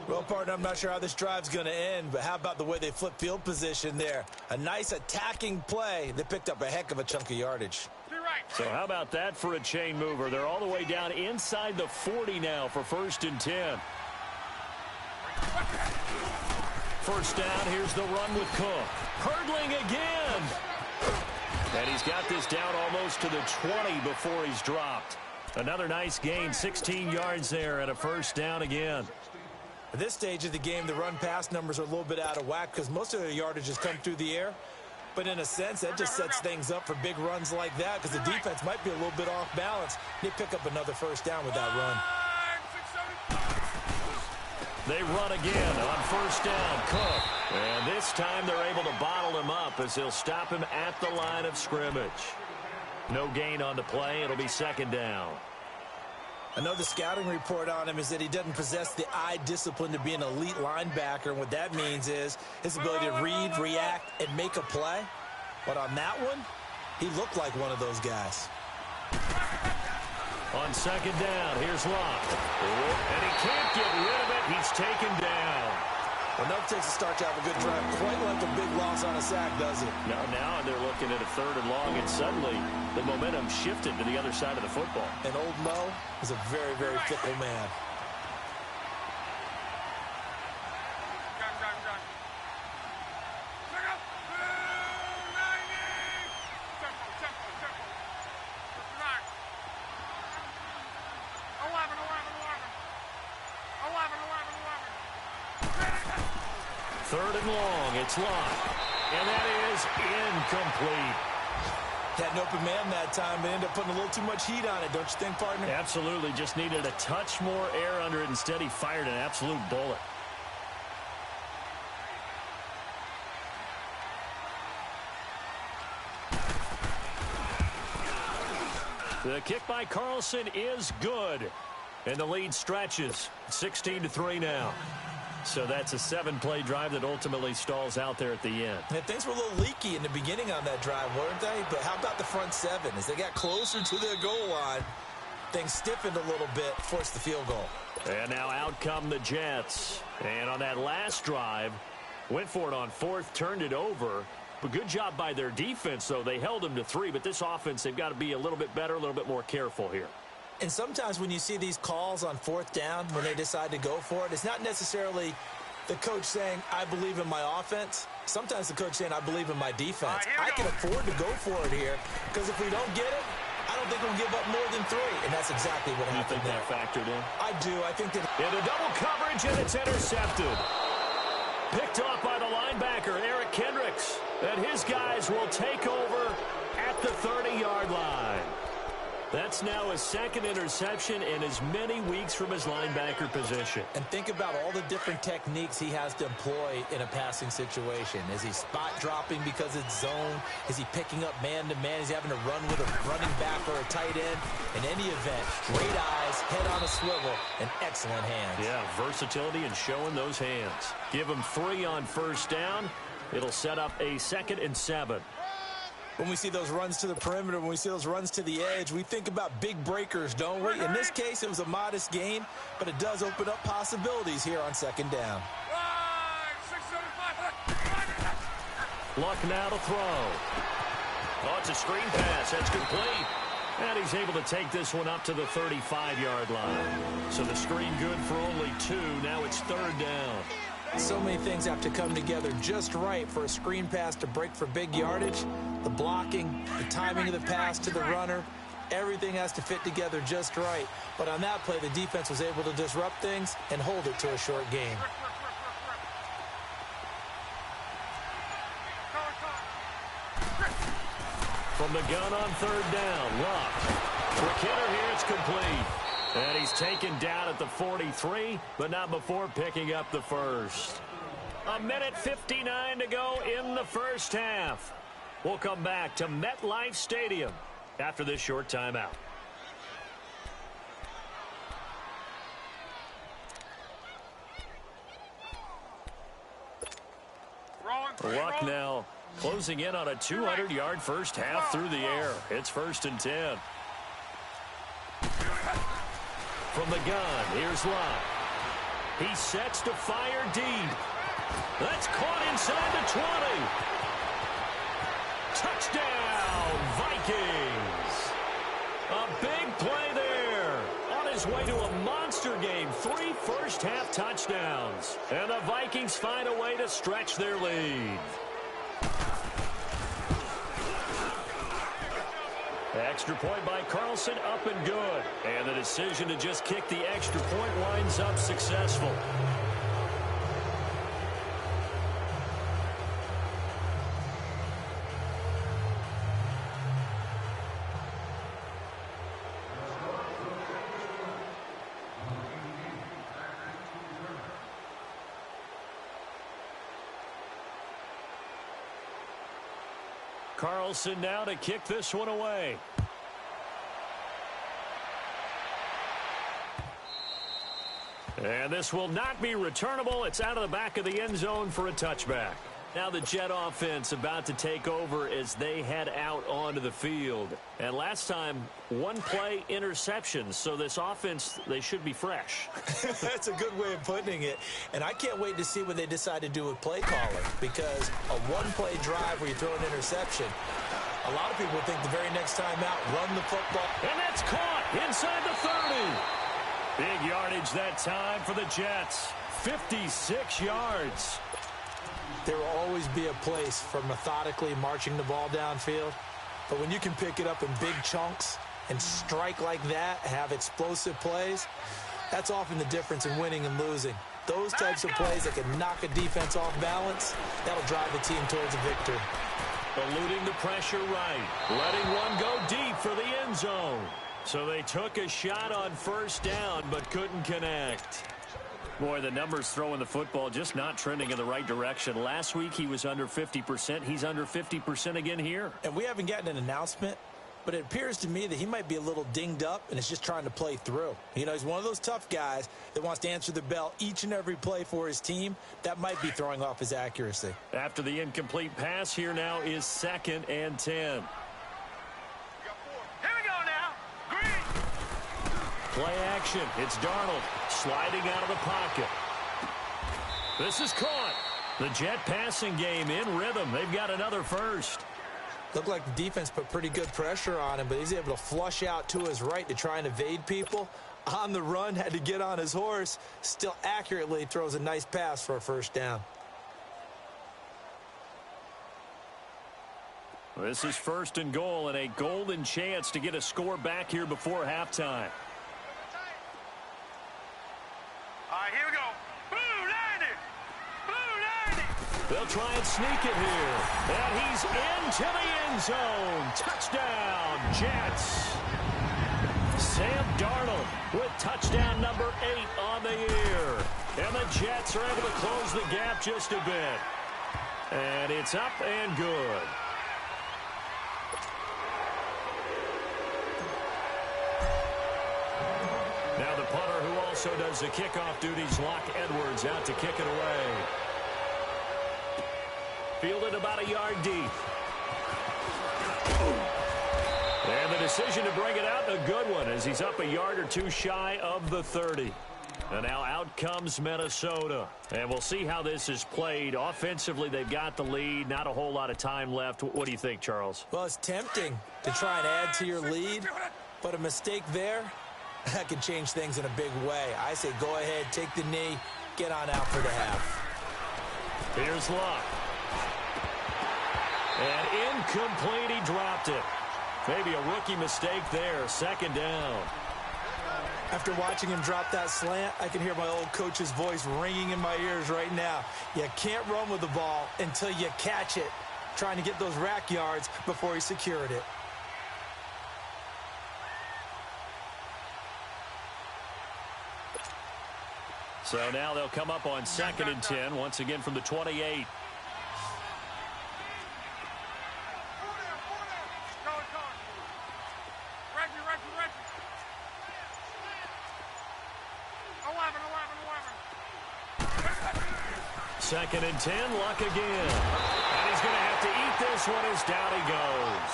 Well, partner, I'm not sure how this drive's going to end, but how about the way they flip field position there? A nice attacking play. They picked up a heck of a chunk of yardage. So how about that for a chain mover? They're all the way down inside the 40 now for 1st and 10. 1st down, here's the run with Cook. Hurdling again. And he's got this down almost to the 20 before he's dropped. Another nice gain, 16 yards there and a 1st down again. At this stage of the game, the run-pass numbers are a little bit out of whack because most of their yardage has come through the air. But in a sense, that just sets things up for big runs like that because the defense might be a little bit off balance. They pick up another 1st down with that run. They run again on 1st down, Cook. And this time they're able to bottle him up as they'll stop him at the line of scrimmage. No gain on the play. It'll be 2nd down. I know the scouting report on him is that he doesn't possess the eye discipline to be an elite linebacker. And what that means is his ability to read, react, and make a play. But on that one, he looked like one of those guys. On 2nd down, here's Locke. And he can't get rid of it. He's taken down. Enough takes a start to have a good drive. Quite like a big loss on a sack, does it? Now they're looking at a 3rd and long, and suddenly the momentum shifted to the other side of the football. And old Mo is a very, very fickle man. Third and long, it's Locke. And that is incomplete. Had an open man that time, but ended up putting a little too much heat on it, don't you think, partner? Absolutely. Just needed a touch more air under it. Instead, he fired an absolute bullet. The kick by Carlson is good. And the lead stretches. 16-3 now. So that's a 7-play drive that ultimately stalls out there at the end. And things were a little leaky in the beginning on that drive, weren't they? But how about the front 7? As they got closer to their goal line, things stiffened a little bit, forced the field goal. And now out come the Jets. And on that last drive, went for it on 4th, turned it over. But good job by their defense, though. They held them to 3. But this offense, they've got to be a little bit better, a little bit more careful here. And sometimes when you see these calls on 4th down, when they decide to go for it, it's not necessarily the coach saying, I believe in my offense. Sometimes the coach saying, I believe in my defense. I can afford to go for it here because if we don't get it, I don't think we'll give up more than 3. And that's exactly what happened there. You think that factored in? I do. I think that... Into double coverage, and it's intercepted. Picked off by the linebacker, Eric Kendricks. And his guys will take over at the 30-yard line. That's now his second interception in as many weeks from his linebacker position. And think about all the different techniques he has to employ in a passing situation. Is he spot dropping because it's zone? Is he picking up man-to-man? Is he having to run with a running back or a tight end? In any event, great eyes, head on a swivel, and excellent hands. Yeah, versatility and showing those hands. Give him 3 on first down. It'll set up a 2nd and 7. When we see those runs to the perimeter, when we see those runs to the edge, we think about big breakers, don't we? In this case, it was a modest gain, but it does open up possibilities here on 2nd down. Luck now to throw. Oh, it's a screen pass. That's complete. And he's able to take this one up to the 35-yard line. So the screen good for only 2. Now it's 3rd down. So many things have to come together just right for a screen pass to break for big yardage. The blocking, the timing of the pass to the runner, everything has to fit together just right. But on that play, the defense was able to disrupt things and hold it to a short gain. From the gun on 3rd down, Luck. Quick hitter here, it's complete. And he's taken down at the 43, but not before picking up the first. 1:59 to go in the first half. We'll come back to MetLife Stadium after this short timeout. Luck now closing in on a 200-yard first half through the air. It's 1st and 10. From the gun, here's Luck. He sets to fire deep. That's caught inside the 20. Touchdown, Vikings. A big play there. On his way to a monster game. 3 first-half touchdowns. And the Vikings find a way to stretch their lead. Extra point by Carlson, up and good. And the decision to just kick the extra point winds up successful. Carlson now to kick this one away. And this will not be returnable. It's out of the back of the end zone for a touchback. Now the Jet offense about to take over as they head out onto the field. And last time, 1-play interceptions. So this offense, they should be fresh. That's a good way of putting it. And I can't wait to see what they decide to do with play calling. Because a 1-play drive where you throw an interception, a lot of people think the very next time out, run the football. And that's caught inside the 30. Big yardage that time for the Jets. 56 yards. There will always be a place for methodically marching the ball downfield. But when you can pick it up in big chunks and strike like that, have explosive plays, that's often the difference in winning and losing. Those types of plays that can knock a defense off balance, that'll drive the team towards a victory. Eluding the pressure right. Letting one go deep for the end zone. So they took a shot on first down but couldn't connect. Boy, the numbers throwing the football just not trending in the right direction. Last week he was under 50%. He's under 50% again here. And we haven't gotten an announcement, but it appears to me that he might be a little dinged up and is just trying to play through. You know, he's one of those tough guys that wants to answer the bell each and every play for his team. That might be throwing off his accuracy. After the incomplete pass, here now is 2nd and 10. Here we go now. Green. Play action. It's Darnold sliding out of the pocket. This is caught. The Jet passing game in rhythm. They've got another first. Looked like the defense put pretty good pressure on him, but he's able to flush out to his right to try and evade people. On the run, had to get on his horse. Still accurately throws a nice pass for a first down. This is 1st and goal and a golden chance to get a score back here before halftime. All right, here we go. Blue 90. Blue 90. They'll try and sneak it here. And he's into the end zone. Touchdown, Jets. Sam Darnold with touchdown number 8 on the year. And the Jets are able to close the gap just a bit. And it's up and good. Now the punter, who also does the kickoff duties, Locke Edwards, out to kick it away. Fielded about a yard deep. And the decision to bring it out, a good one, as he's up a yard or two shy of the 30. And now out comes Minnesota. And we'll see how this is played. Offensively, they've got the lead. Not a whole lot of time left. What do you think, Charles? Well, it's tempting to try and add to your lead, but a mistake there, that can change things in a big way. I say go ahead, take the knee, get on out for the half. Here's Locke. And incomplete, he dropped it. Maybe a rookie mistake there, second down. After watching him drop that slant, I can hear my old coach's voice ringing in my ears right now. You can't run with the ball until you catch it, trying to get those rack yards before he secured it. So now they'll come up on 2nd and 10, once again from the 28. Second and 10, Luck again. And he's going to have to eat this one as down he goes.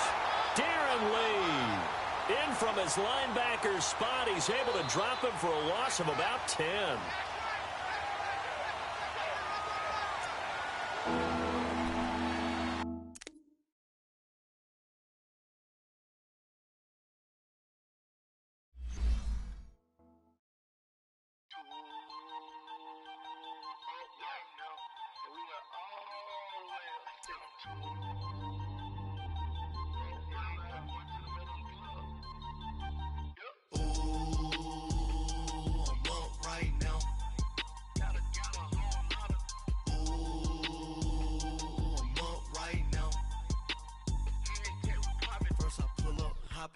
Darren Lee, in from his linebacker spot. He's able to drop him for a loss of about 10.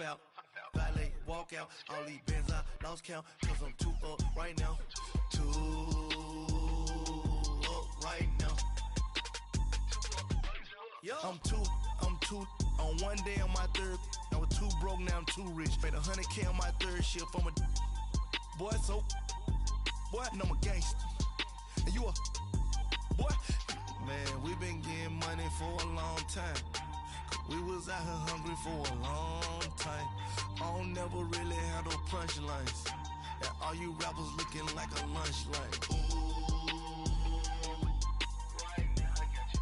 Out, valet, walk out, all these bands I lost count, cause I'm too up right now, too up right now, I'm too, on one day on my third, I was too broke, now I'm too rich, made 100K on my third shift, I'm a boy, so, boy, and I'm a gangster, and you a, boy, man, we been getting money for a long time. We was out here hungry for a long time. I don't never really have no punchlines. And all you rappers looking like a lunch line. Ooh, right now, I got you.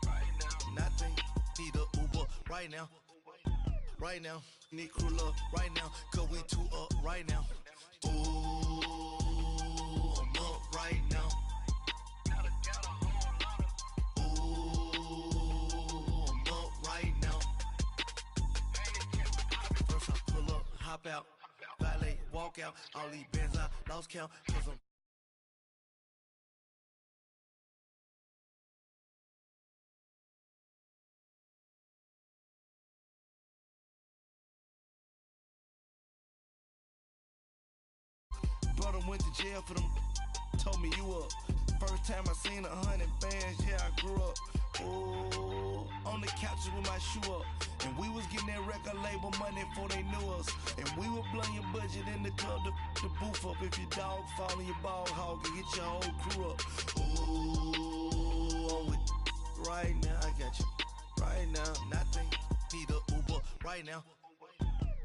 Right now. Nothing, need a Uber right now. Right now, need crew love right now. Cause we too up right now. Ooh, I'm up right now. Hop out, valet, walk out, all these bands I lost count, cause I'm brother went to jail for them, told me you up. First time I seen 100 bands, yeah, I grew up. Ooh, on the couches with my shoe up. And we was getting that record label money before they knew us. And we were blowing your budget in the club to booth up. If your dog fall in your ball hog and get your whole crew up. Ooh, I'm with right now, I got you. Right now, nothing, need a Uber right now.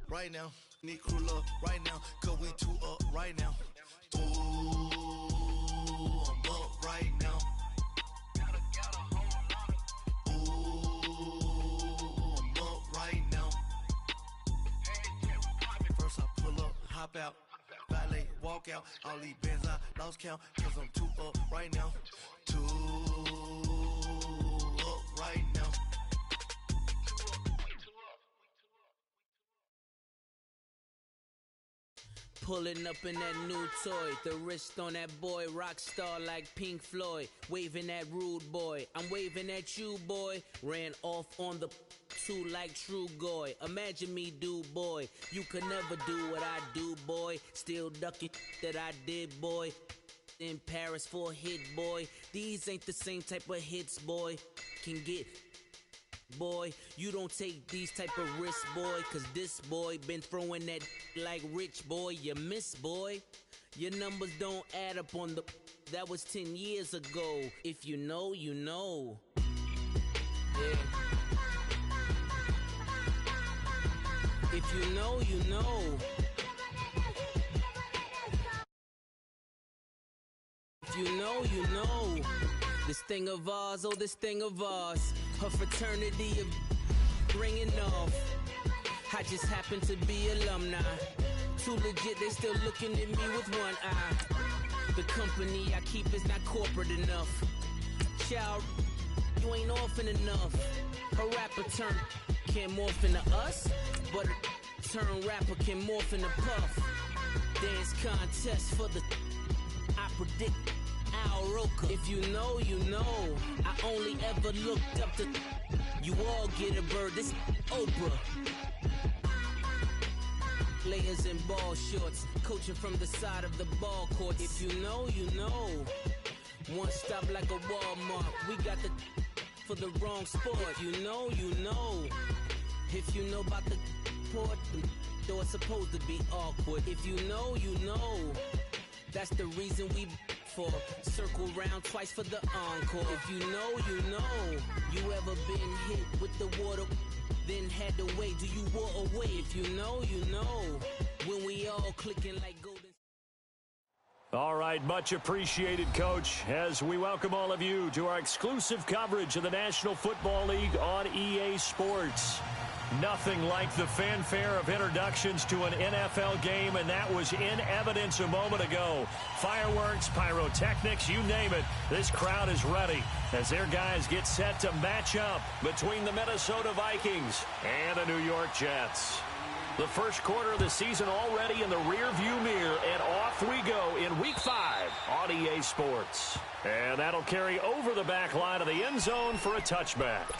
Right now, need crew love right now. Cause we too up right now. Ooh, I'm up right now. Hop out, valet, walk out, all these bands I lost count, cause I'm too up right now, too up right now. Pulling up in that new toy, the wrist on that boy, rock star like Pink Floyd, waving at rude boy, I'm waving at you boy, ran off on the two like True Goy, imagine me do boy, you could never do what I do boy, still ducking that I did boy, in Paris for a hit boy, these ain't the same type of hits boy, can get boy, you don't take these type of risks, boy, cause this boy been throwing that like rich boy, you miss, boy. Your numbers don't add up on the, that was 10 years ago. If you know, you know. Yeah. If you know, you know. If you know, you know. This thing of ours, oh, this thing of ours. Her fraternity of ringing off. I just happen to be alumni. Too legit, they still looking at me with one eye. The company I keep is not corporate enough. Child, you ain't orphan enough. A rapper turn can't morph into us, but a turn rapper can morph into Puff. Dance contest for the, I predict Al Roker. If you know, you know. I only ever looked up to, you all get a bird, this Oprah. Players in ball shorts, coaching from the side of the ball court. If you know, you know. One stop like a Walmart. We got the for the wrong sport. If you know, you know. If you know about the port, though it's supposed to be awkward. If you know, you know. That's the reason we for circle round twice for the encore. If you know, you know. You ever been hit with the water? Then had to wait, do you walk away? If you know, you know. When we all clicking like golden. All right, much appreciated, Coach, as we welcome all of you to our exclusive coverage of the National Football League on EA Sports. Nothing like the fanfare of introductions to an NFL game, and that was in evidence a moment ago. Fireworks, pyrotechnics, you name it. This crowd is ready as their guys get set to match up between the Minnesota Vikings and the New York Jets. The first quarter of the season already in the rearview mirror, and off we go in Week 5 on EA Sports. And that'll carry over the back line of the end zone for a touchback.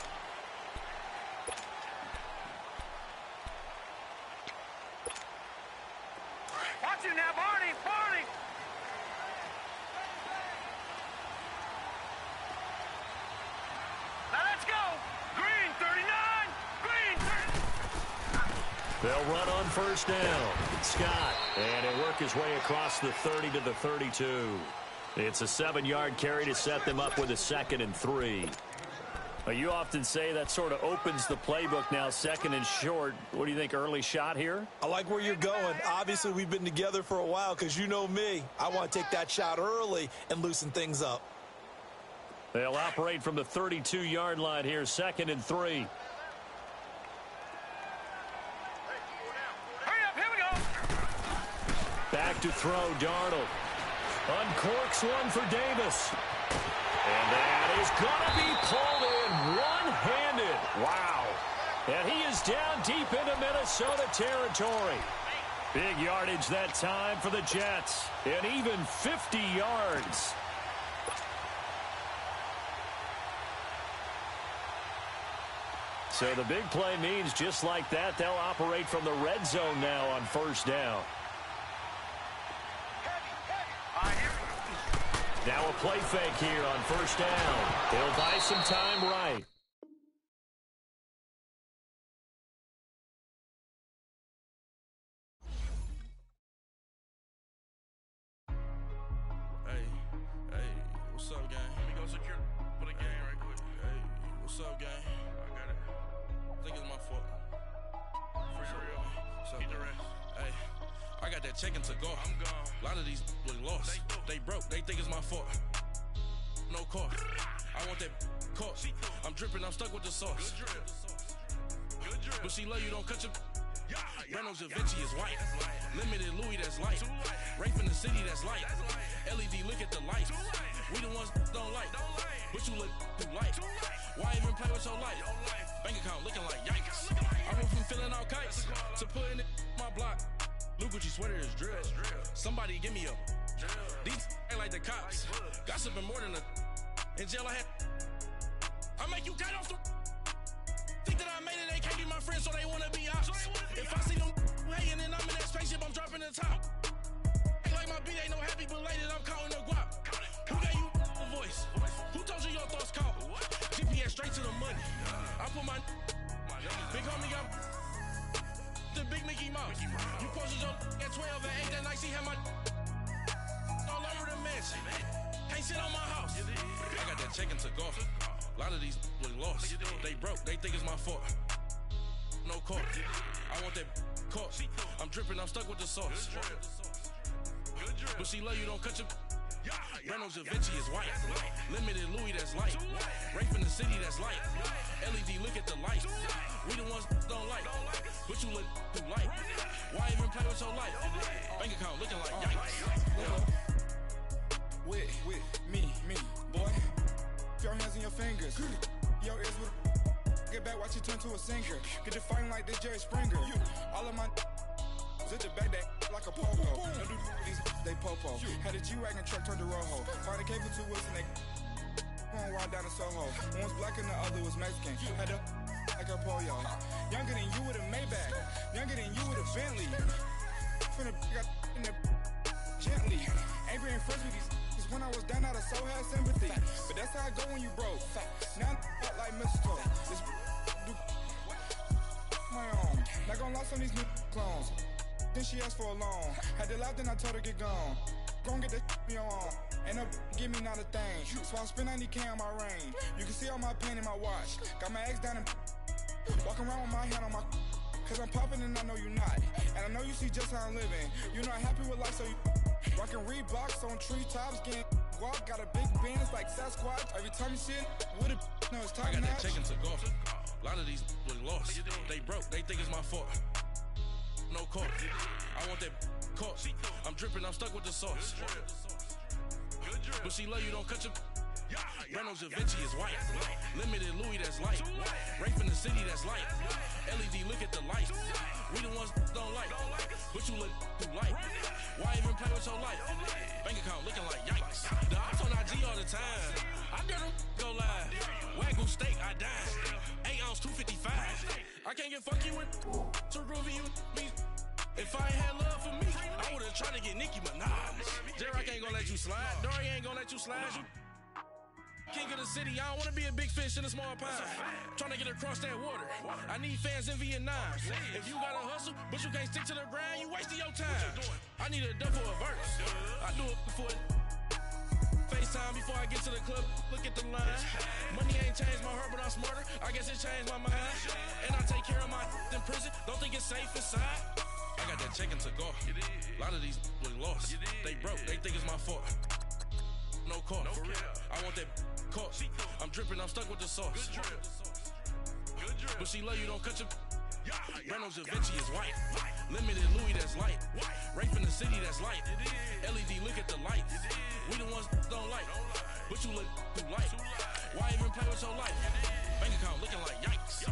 Watch it now, Barney! Barney! Now let's go! Green 39! Green 30! They'll run on first down. Scott, and he'll work his way across the 30 to the 32. It's a 7-yard carry to set them up with a 2nd and 3. You often say that sort of opens the playbook now, 2nd and short. What do you think, early shot here? I like where you're going. Obviously, we've been together for a while because you know me. I want to take that shot early and loosen things up. They'll operate from the 32-yard line here, 2nd and 3. Hurry up, here we go! Back to throw, Darnold. Uncorks one for Davis. And that is going to be pulled in one-handed. Wow. And he is down deep into Minnesota territory. Big yardage that time for the Jets. And even 50 yards. So the big play means just like that, they'll operate from the red zone now on first down. Now a play fake here on first down. They'll buy some time right. Hey, what's up, gang? Let me go secure for the game right quick. Hey, what's up, gang? I got it. I think it's my fault. For real. What's up, Keep the gang? rest. Hey, I got that chicken to go. I'm gone. A lot of these look lost. They broke. They think it's my fault. No cost. I want that cost. I'm dripping. I'm stuck with the sauce. Good drip. Good drip. But she love you. Don't cut your. Breno Javinci is white. Limited Louis, that's light. Rape in the city, that's light. LED, look at the light. We the ones don't like. But you look too light. Why even play with your life? Bank account looking like yikes. I went from filling out kites to putting it in my block. Blue Gucci sweater is drill. Somebody give me a these ain't like the cops. Gossiping more than a in jail. I make you cut off the think that I made it. They can't be my friends, so they wanna be ops. If I see them hating and I'm in that spaceship, I'm dropping the top. Ain't like my beat ain't no happy belated. I'm counting the guap. Who gave you a voice? Who told you your thoughts count? GPS straight to the money. I put my big homie got the big Mickey Mouse. You posted your at 12 and 8 that night. She had my all over the mansion. Can't sit on my house. I got that check into golf. A lot of these was lost. They broke. They think it's my fault. No call. I want that caught. I'm dripping. I'm stuck with the sauce. But she love you. Don't cut your. Reynolds Da Vinci is white. Limited Louis that's light. Rape in the city that's light. LED look at the light. We the ones don't like. But you look too light. Why even play with your life? Bank account looking like yikes. With me, boy. Your hands and your fingers. Your ears with get back, watch you turn to a singer. Get the fighting like this Jerry Springer. All of my zip the back that like a popo. No do these they popo. Had a G-Wagon truck turned to Rojo. Find a cable 2 wheels and they going wild down in Soho. One was black and the other was Mexican. Had a like a pollo. Younger than you with a Maybach. Younger than you with a Bentley. Finna got in the gently. Ain't been friends with these. When I was down out of so had sympathy. But that's how I go when you broke. Now I'm out like mistletoe. This do my own. Not gonna lie on these new clones. Then she asked for a loan. Had to laugh, then I told her get gone. Gon' get that me on. Ain't no give me not a thing. So I spend 90K on my range. You can see all my pain in my watch. Got my ex down and walking around with my hand on my. Cause I'm popping and I know you not. And I know you see just how I'm living. You're not happy with life, so you rockin' Reeboks on treetops, getting walk. Got a big Benz like Sasquatch. Every time you see it, with a no, it's top I got notch. that check into golf. A lot of these was lost. They broke. They think it's my fault. No call. I want that caught. I'm dripping. I'm stuck with the sauce. But she love you. Don't cut your. Reynolds Da Vinci is white. Limited Louis that's light. Rape in the city that's light. LED look at the light. We the ones don't like. But you look too light. Why even play with your life? Bank account looking like yikes. The ops on IG all the time. I dare them go live. Wagyu steak, I died. 8 ounce, 255. I can't get funky with to groovy you me. If I ain't had love for me, I would've tried to get Nicki Minaj. J-Rock ain't gonna let you slide. Dory ain't gonna let you slide. You king of the city, I don't wanna be a big fish in a small pond. Trying to get across that water. I need fans in Vietnam. If you gotta hustle, but you can't stick to the grind, you wasting your time. I need a dub for a verse. I do it for FaceTime before I get to the club. Look at the line. Money ain't changed my heart, but I'm smarter. I guess it changed my mind. And I take care of my in prison. Don't think it's safe inside. I got that check into golf. A lot of these was lost. They broke. They think it's my fault. No call. For real. I want that caught. I'm dripping. I'm stuck with the sauce. But she love you. Don't cut your. Reynolds Da Vinci is white. Limited Louis that's light. Rape in the city that's light. LED look at the light. We the ones don't like. But you look too light. Why even play with your life? Bank account looking like yikes.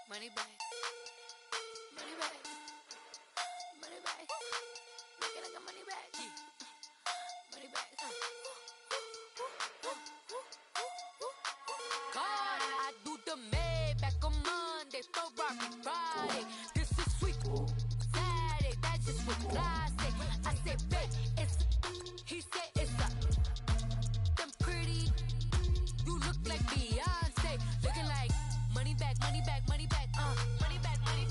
Money back. Money back. Money back. Make it like a money back. Money back. God, I do the Maybach on Monday, Ferrari Friday. This is sweet Saturday, that's just what classic. I said, babe, it's he said it's a them pretty. You look like Beyonce, looking like money back, money back, money back, money back, money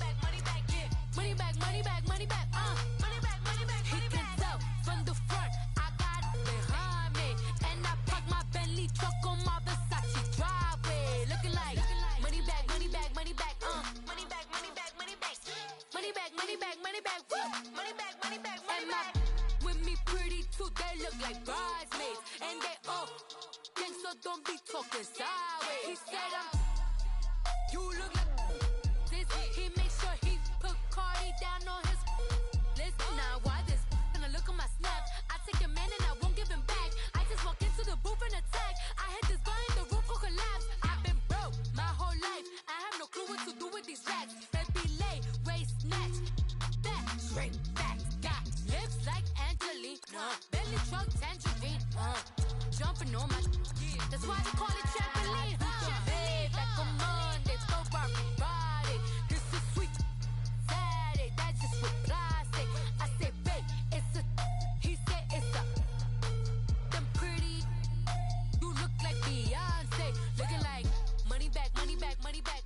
too, they look like bridesmaids. And they all think so, don't be talking sideways. He said you look like this. He makes sure he put Cardi down on his list. Now why this? Gonna look at my snap. I take your man and I won't give him back. I just walk into the booth and attack. I hit this guy in the roof will collapse. I've been broke my whole life. I have no clue what to do with these racks. Baby lay, waist snatch, back, straight back. Got lips like Angelina, belly truck tangerine. Jumping on my, that's why they call it trampoline. Babe, back on Monday, throw rock Friday. This is sweet Saturday, that's just with plastic. I say, babe, it's a, he said it's a, them pretty, you look like Beyonce, looking like money back, money back, money back,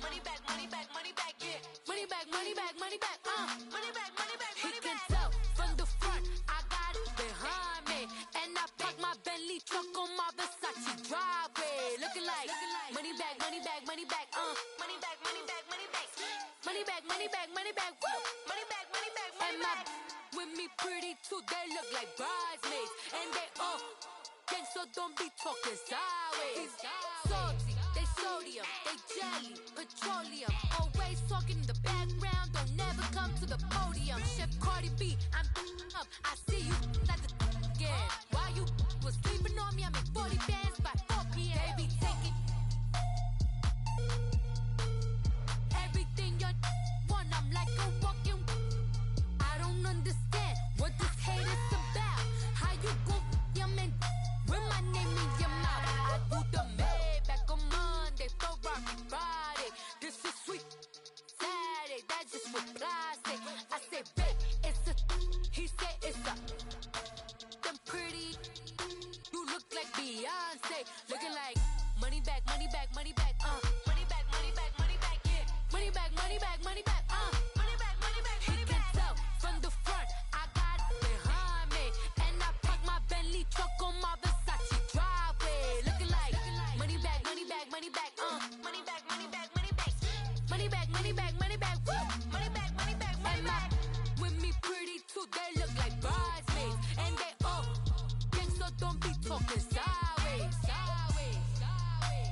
money back, money back, money back, yeah, money back, money back, money back, money back, money back, he can tell from the front, I got it behind me, and I park my Bentley truck on my Versace driveway, looking like money back, money back, money back, money back, money back, money back, money back, money back, money back, woo, money back, money back, money back, with me pretty too, they look like bridesmaids, and they all think so, don't be talking sideways. Salty, they sodium, they jelly, petroleum, always talking in the background, don't never come to the podium. Chef Cardi B, I'm up, I see you like the again. While you was sleeping on me, I make 40 bands by 4 p.m. Baby, take it. Everything you want, I'm like a walking. I don't understand what this hate is about. How you go, your man, with my name in your mouth. I do the Maybach on Monday, throw rock Friday. This is sweet Saturday, that's just with plastic. I say, babe, it's a, he said it's a, them pretty, you look like Beyonce, looking like money back, money back, money back, money back, money back, money back, yeah, money back, money back, money back, money back, money back, money back. He can tell from the front, I got it behind me, and I park my Bentley truck on my Versace driveway, looking like money back, money back, money back, money back, money back, money back, money back, money back, money back, woo, money back, money back, money back. With me pretty too, they look like bridesmaids, and they all think so, don't be talking sideways, sideways, sideways.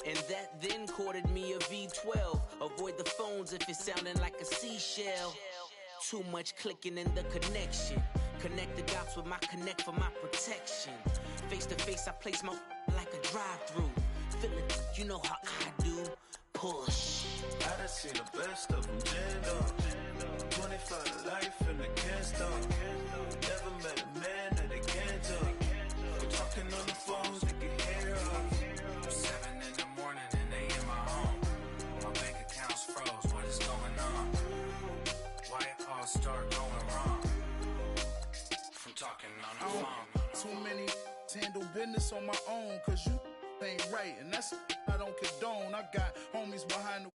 And that then courted me a V12. Avoid the phones if it's sounding like a seashell. Too much clicking in the connection. Connect the dots with my connect for my protection. Face to face, I place my like a drive-through. Feeling, you know how I do. Push. I done seen the best of them jammed up. 25 to life and I can't stop. Never met a man that they can't talk. Too many handle business on my own, cause you ain't right, and that's I don't condone. I got homies behind the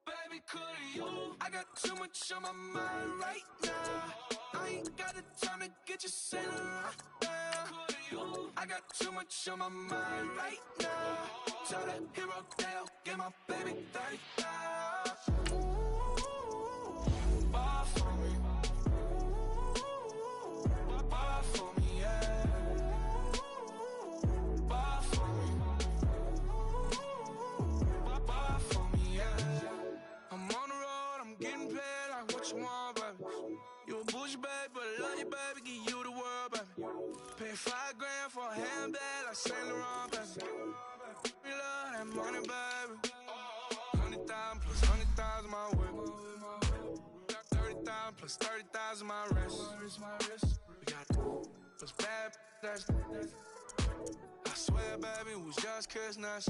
Baby, could you? I got too much on my mind right now. I ain't got the time to get you sailing right now. Could you? I got too much on my mind right now. Tell that hero Dale, get my baby 35. Bar for me. Bar for me, yeah. Bar for me. Bar for me, yeah. I'm on the road, I'm getting paid like what you want, baby. You a bougie, baby, but I love you, baby. Give you the world, baby. Pay $5 for a handbag like Saint Laurent, baby. We love that money, baby. 100,000 plus 100,000 my whip. 30,000 plus 30,000 my wrist. We got those bad, that's I swear, baby, it was just kissing us.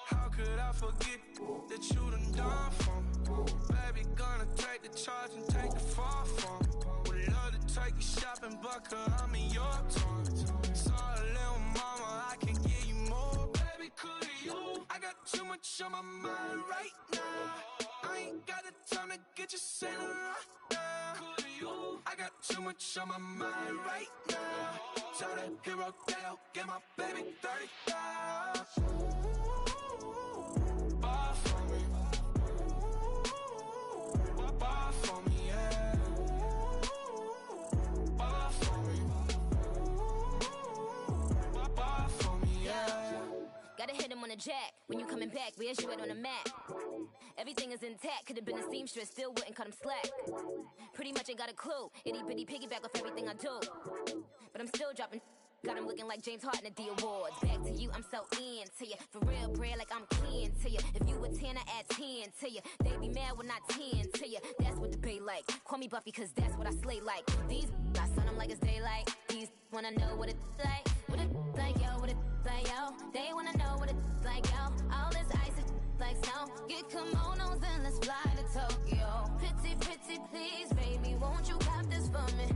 How could I forget that you done for me? Baby, gonna take the charge and take the fall from me. Would love to take you shopping, but I'm in your tongue. Sorry, little mama, I can give you more. Baby, could you? I got too much on my mind right now. I ain't got the time to get you sailing right now. Could you? I got too much on my mind right now. Tell that hero Dale, get my baby 35. Bar for me. Bar for me, yeah. Bar for me. Bar for me, yeah. Gotta hit him on the jack. When you coming back, where's you at on the map? Everything is intact. Could've been a seamstress, still wouldn't cut him slack. Pretty much ain't got a clue. Itty bitty piggyback off everything I do. But I'm still dropping. Got him looking like James Harden at the awards. Back to you, I'm so into you. For real, bread, like I'm kin to you. If you a 10, I add 10 to you. They be mad when I 10 to you. That's what the bay like. Call me Buffy, cause that's what I slay like. These, I sun them like it's daylight. These wanna know what it's like. What it like, yo, what it like, yo. They wanna know what it's like, yo. All this ice is like snow. Get kimonos and let's fly to Tokyo. Pretty, pretty, please, baby, won't you cop this for me?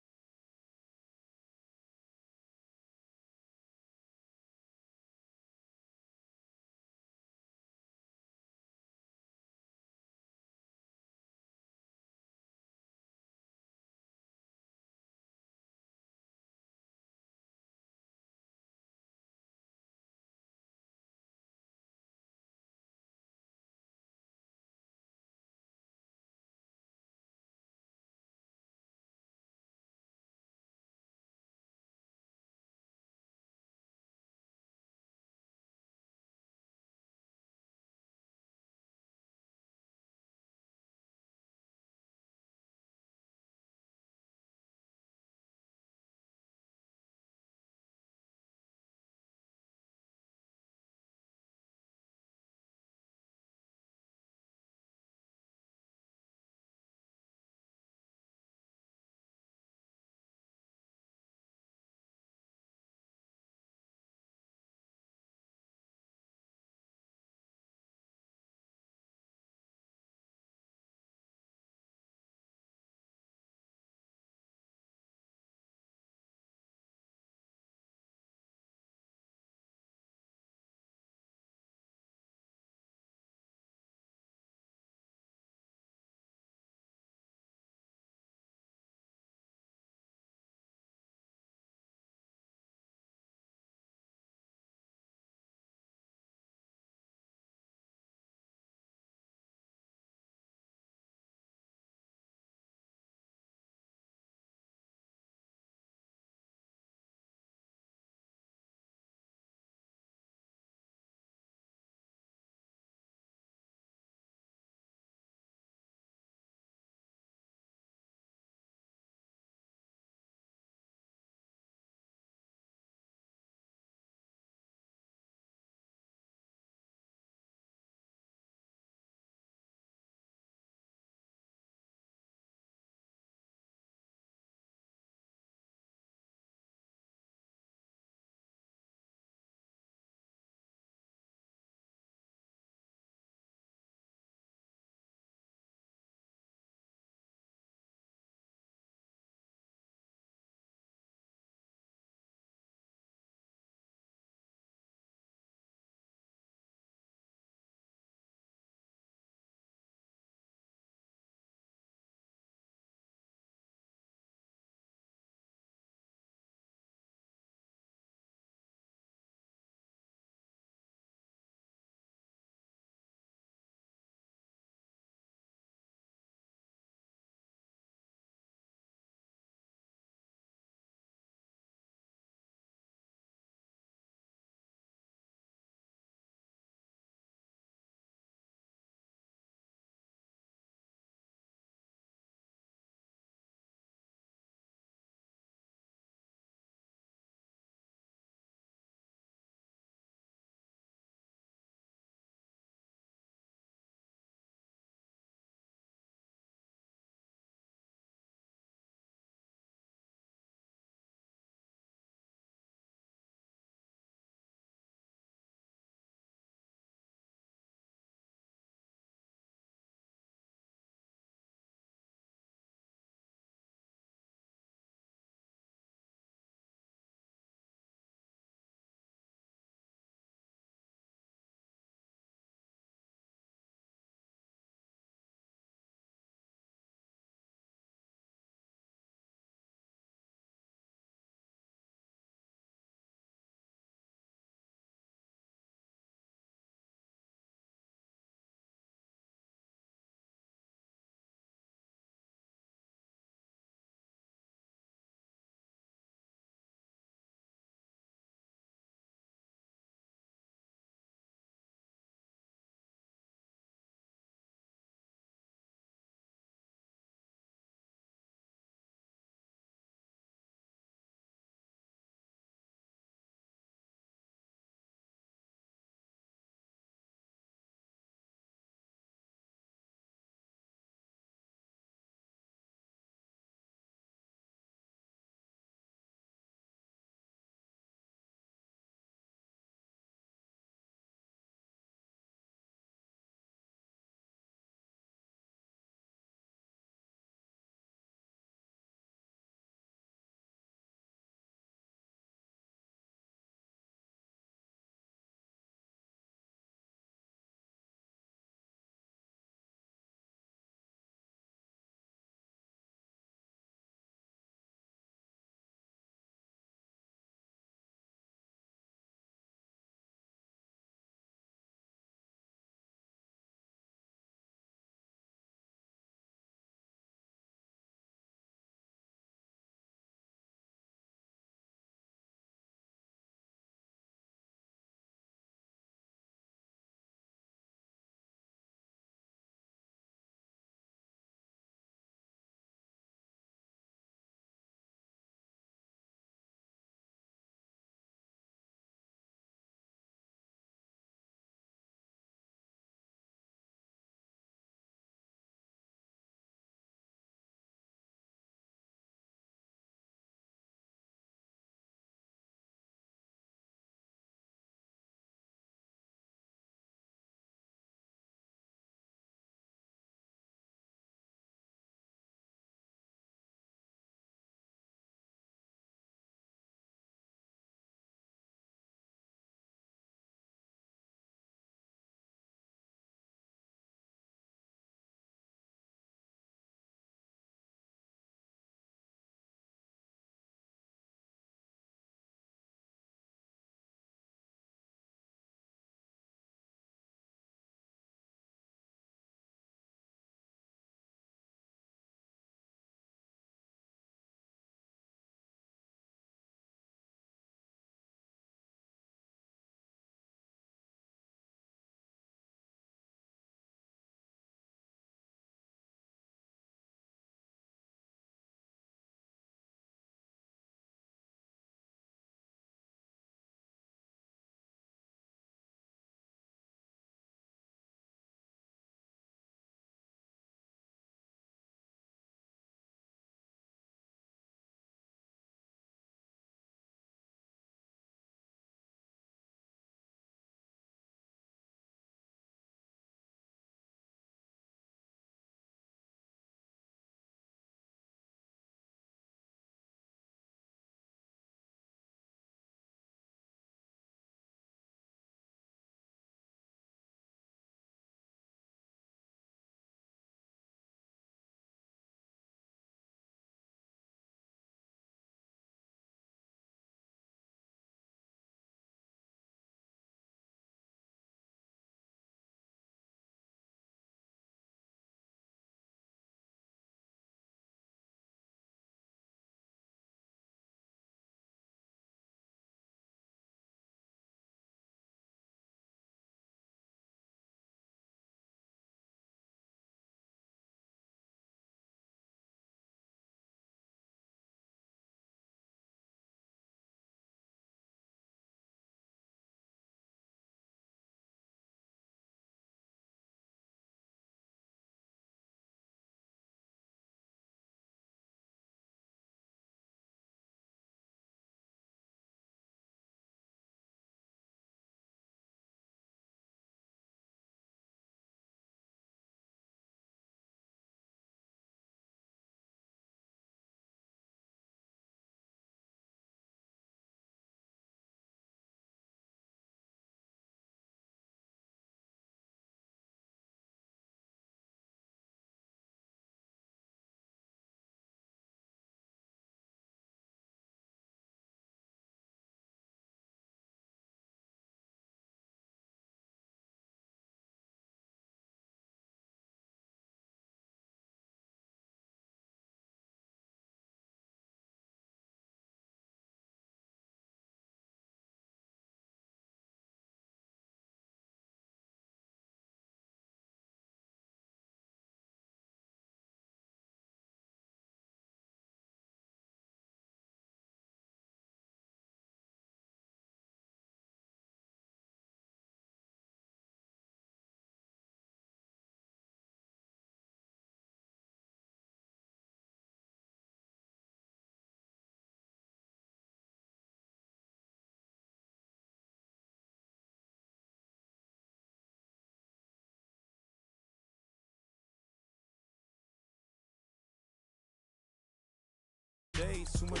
Too much,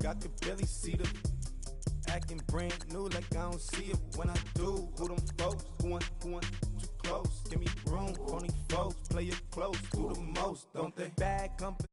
I could barely see the acting brand new like I don't see it when I do. Who them folks? Who want too close? Give me room, phony folks. Play it close, do the most, don't they? Bad company.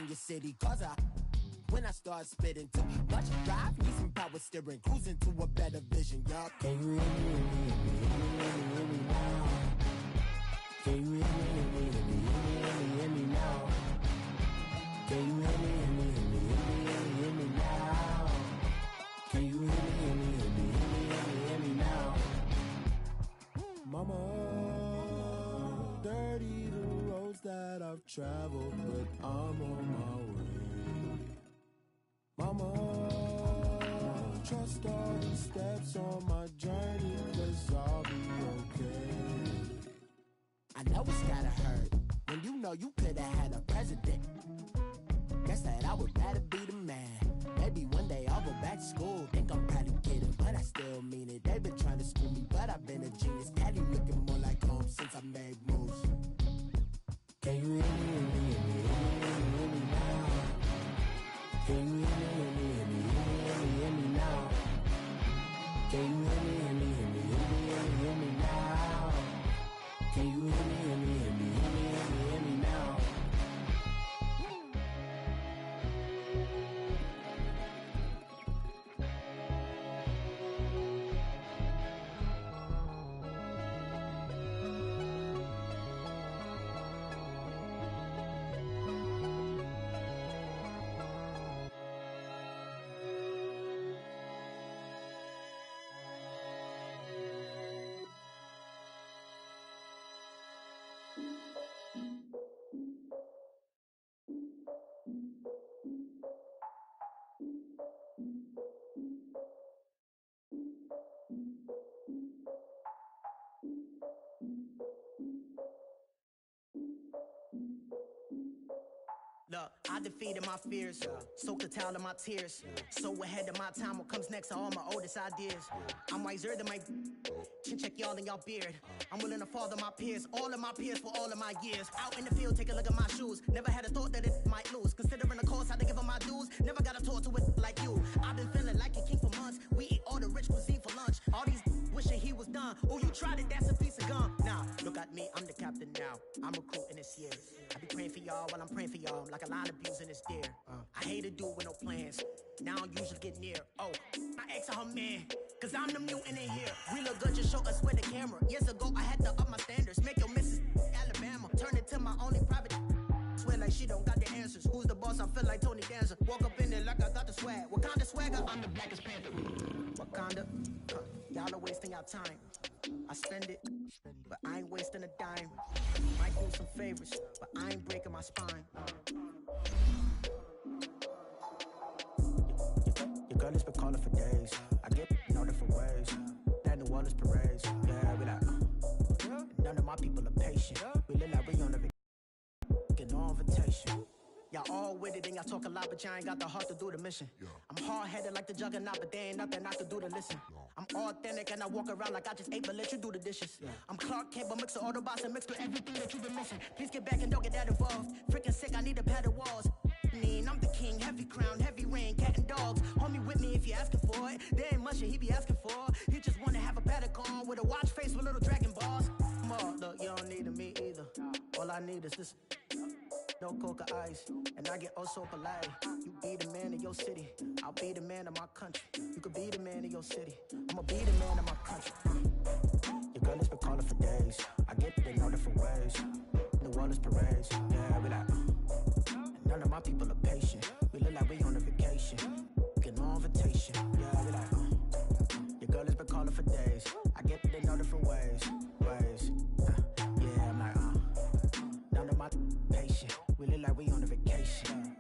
in your city. Cause when I start spitting too much drive, need some power steering, cruising to a better vision, yup. Can you hear me, hear me now? Can you hear me, hear me now? Can you hear me, hear me now? Can you hear me, hear me now? Mama, dirty the roads that I've traveled, but I'm on my way. Mama, trust all the steps on my journey, 'cause I'll be okay. I know it's gotta hurt when you know you could've had a president. Guess that I would rather be the man. Maybe one day I'll go back to school. Think I'm probably kidding, but I still mean it. They've been trying to school me, but I've been a genius. Cali looking more like home since I made moves. Can you hear me, hear me now? Can you hear me, hear me now? Can you hear me, hear me now? Can you hear me, hear me now? Look, I defeated my fears, soaked the towel in my tears. So ahead of my time, what comes next are all my oldest ideas. I'm wiser than my chin check y'all in y'all beard. I'm willing to father my peers, all of my peers for all of my years. Out in the field, take a look at my shoes. Never had a thought that it might lose. Considering the cost, I had to give them my dues. Never got a talk to it like you. I've been feeling like a king for months. We eat all the rich cuisine for lunch. All these wishing he was done. Oh, you tried it, that's a piece of gum. Now, look at me, I'm the captain now. I'm recruiting this year. I be praying for y'all while I'm praying for y'all. Like a line abusing this deer. I hate a dude with no plans. Now I don't usually get near. Oh, my ex her man. Cause I'm the mutant in here. We look good, just show us with the camera. Years ago, I had to up my standards. Make your missus Alabama. Turn it to my only private. Swear like she don't got the answers. Who's the boss? I feel like Tony Danza. Walk up in there like I got the swag. What kind of swagger? I'm the blackest panther. Wakanda. Y'all are wasting your time. I spend it, but I ain't wasting a dime. Might do some favors, but I ain't breaking my spine. Your girl has been calling for days. I get in all different ways. That New Orleans parades. Yeah, we like, none of my people are patient. We live like we on the get no invitation. Y'all all with it and y'all talk a lot, but y'all ain't got the heart to do the mission. I'm hard-headed like the juggernaut, but there ain't nothing I can do to listen. I'm authentic and I walk around like I just ate, but let you do the dishes. I'm Clark Kent, but mix the Autobots and mix with everything that you've been missing. Please get back and don't get that involved. Freaking sick, I need a padded walls. I'm the king, heavy crown, heavy rain, cat and dogs. Homie with me if you're asking for it. There ain't much that he be asking for. He just wanna have a paddock on with a watch face with little dragon balls. Look, you don't need me either. All I need is this. No coca ice, and I get oh so polite. You be the man of your city, I'll be the man of my country. You could be the man of your city, I'ma be the man of my country. Your girl has been calling for days. I get it in all different ways. New Orleans parades, yeah, we like. None of my people are patient. We look like we on a vacation. Get no invitation, yeah, we like. Your girl has been calling for days. I get it in all different ways. Yeah, I'm like, none of my patient. We look like we on a vacation.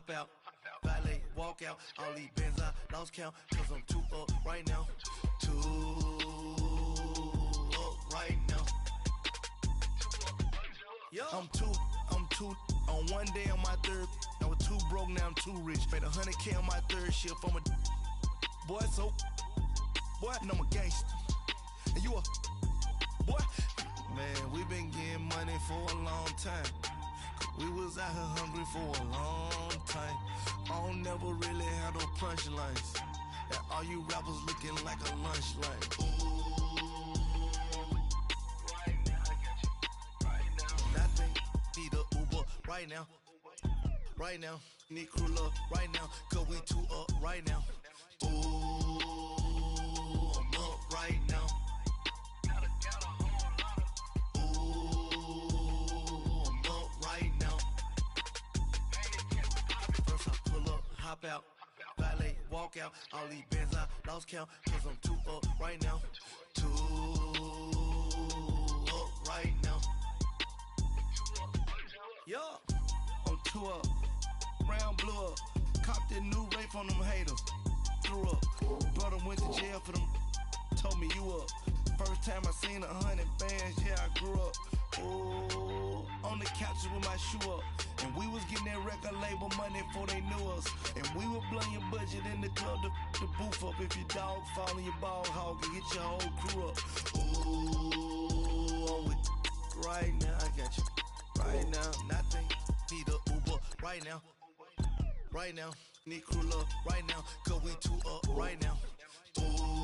hop out, valet, walk out. All these bands I lost count, cause I'm too up right now. Too up right now. I'm too on one day on my third. I was too broke, now I'm too rich. Paid 100K on my third shift. I'm a boy, so boy, and I'm a gangster. And you a boy. Man, we been getting money for a long time. We was out here hungry for a long time. I don't never really have no punchlines. And all you rappers looking like a lunch line. Right now, I got you. Right now. Nothing, need a Uber right now. Right now, need crew love right now. Cause we too up right now. Ooh, I'm up right now. Hop out, valet, walk out. All these bands I lost count, cause I'm too up right now. Too up right now. Yeah, I'm too up. Round blew up. Copped that new rape on them haters. Threw up. Brother went to jail for them. Told me you up. First time I seen 100 bands, yeah, I grew up. Ooh, on the couches with my shoe up. And we was getting that record label money before they knew us. And we were blowing your budget in the club to the booth up. If your dog fall in your ball hog and get your whole crew up. Ooh, I'm with right now, I got you. Right now, nothing, need a Uber right now. Right now, need crew love right now. Cause we too up right now. Ooh.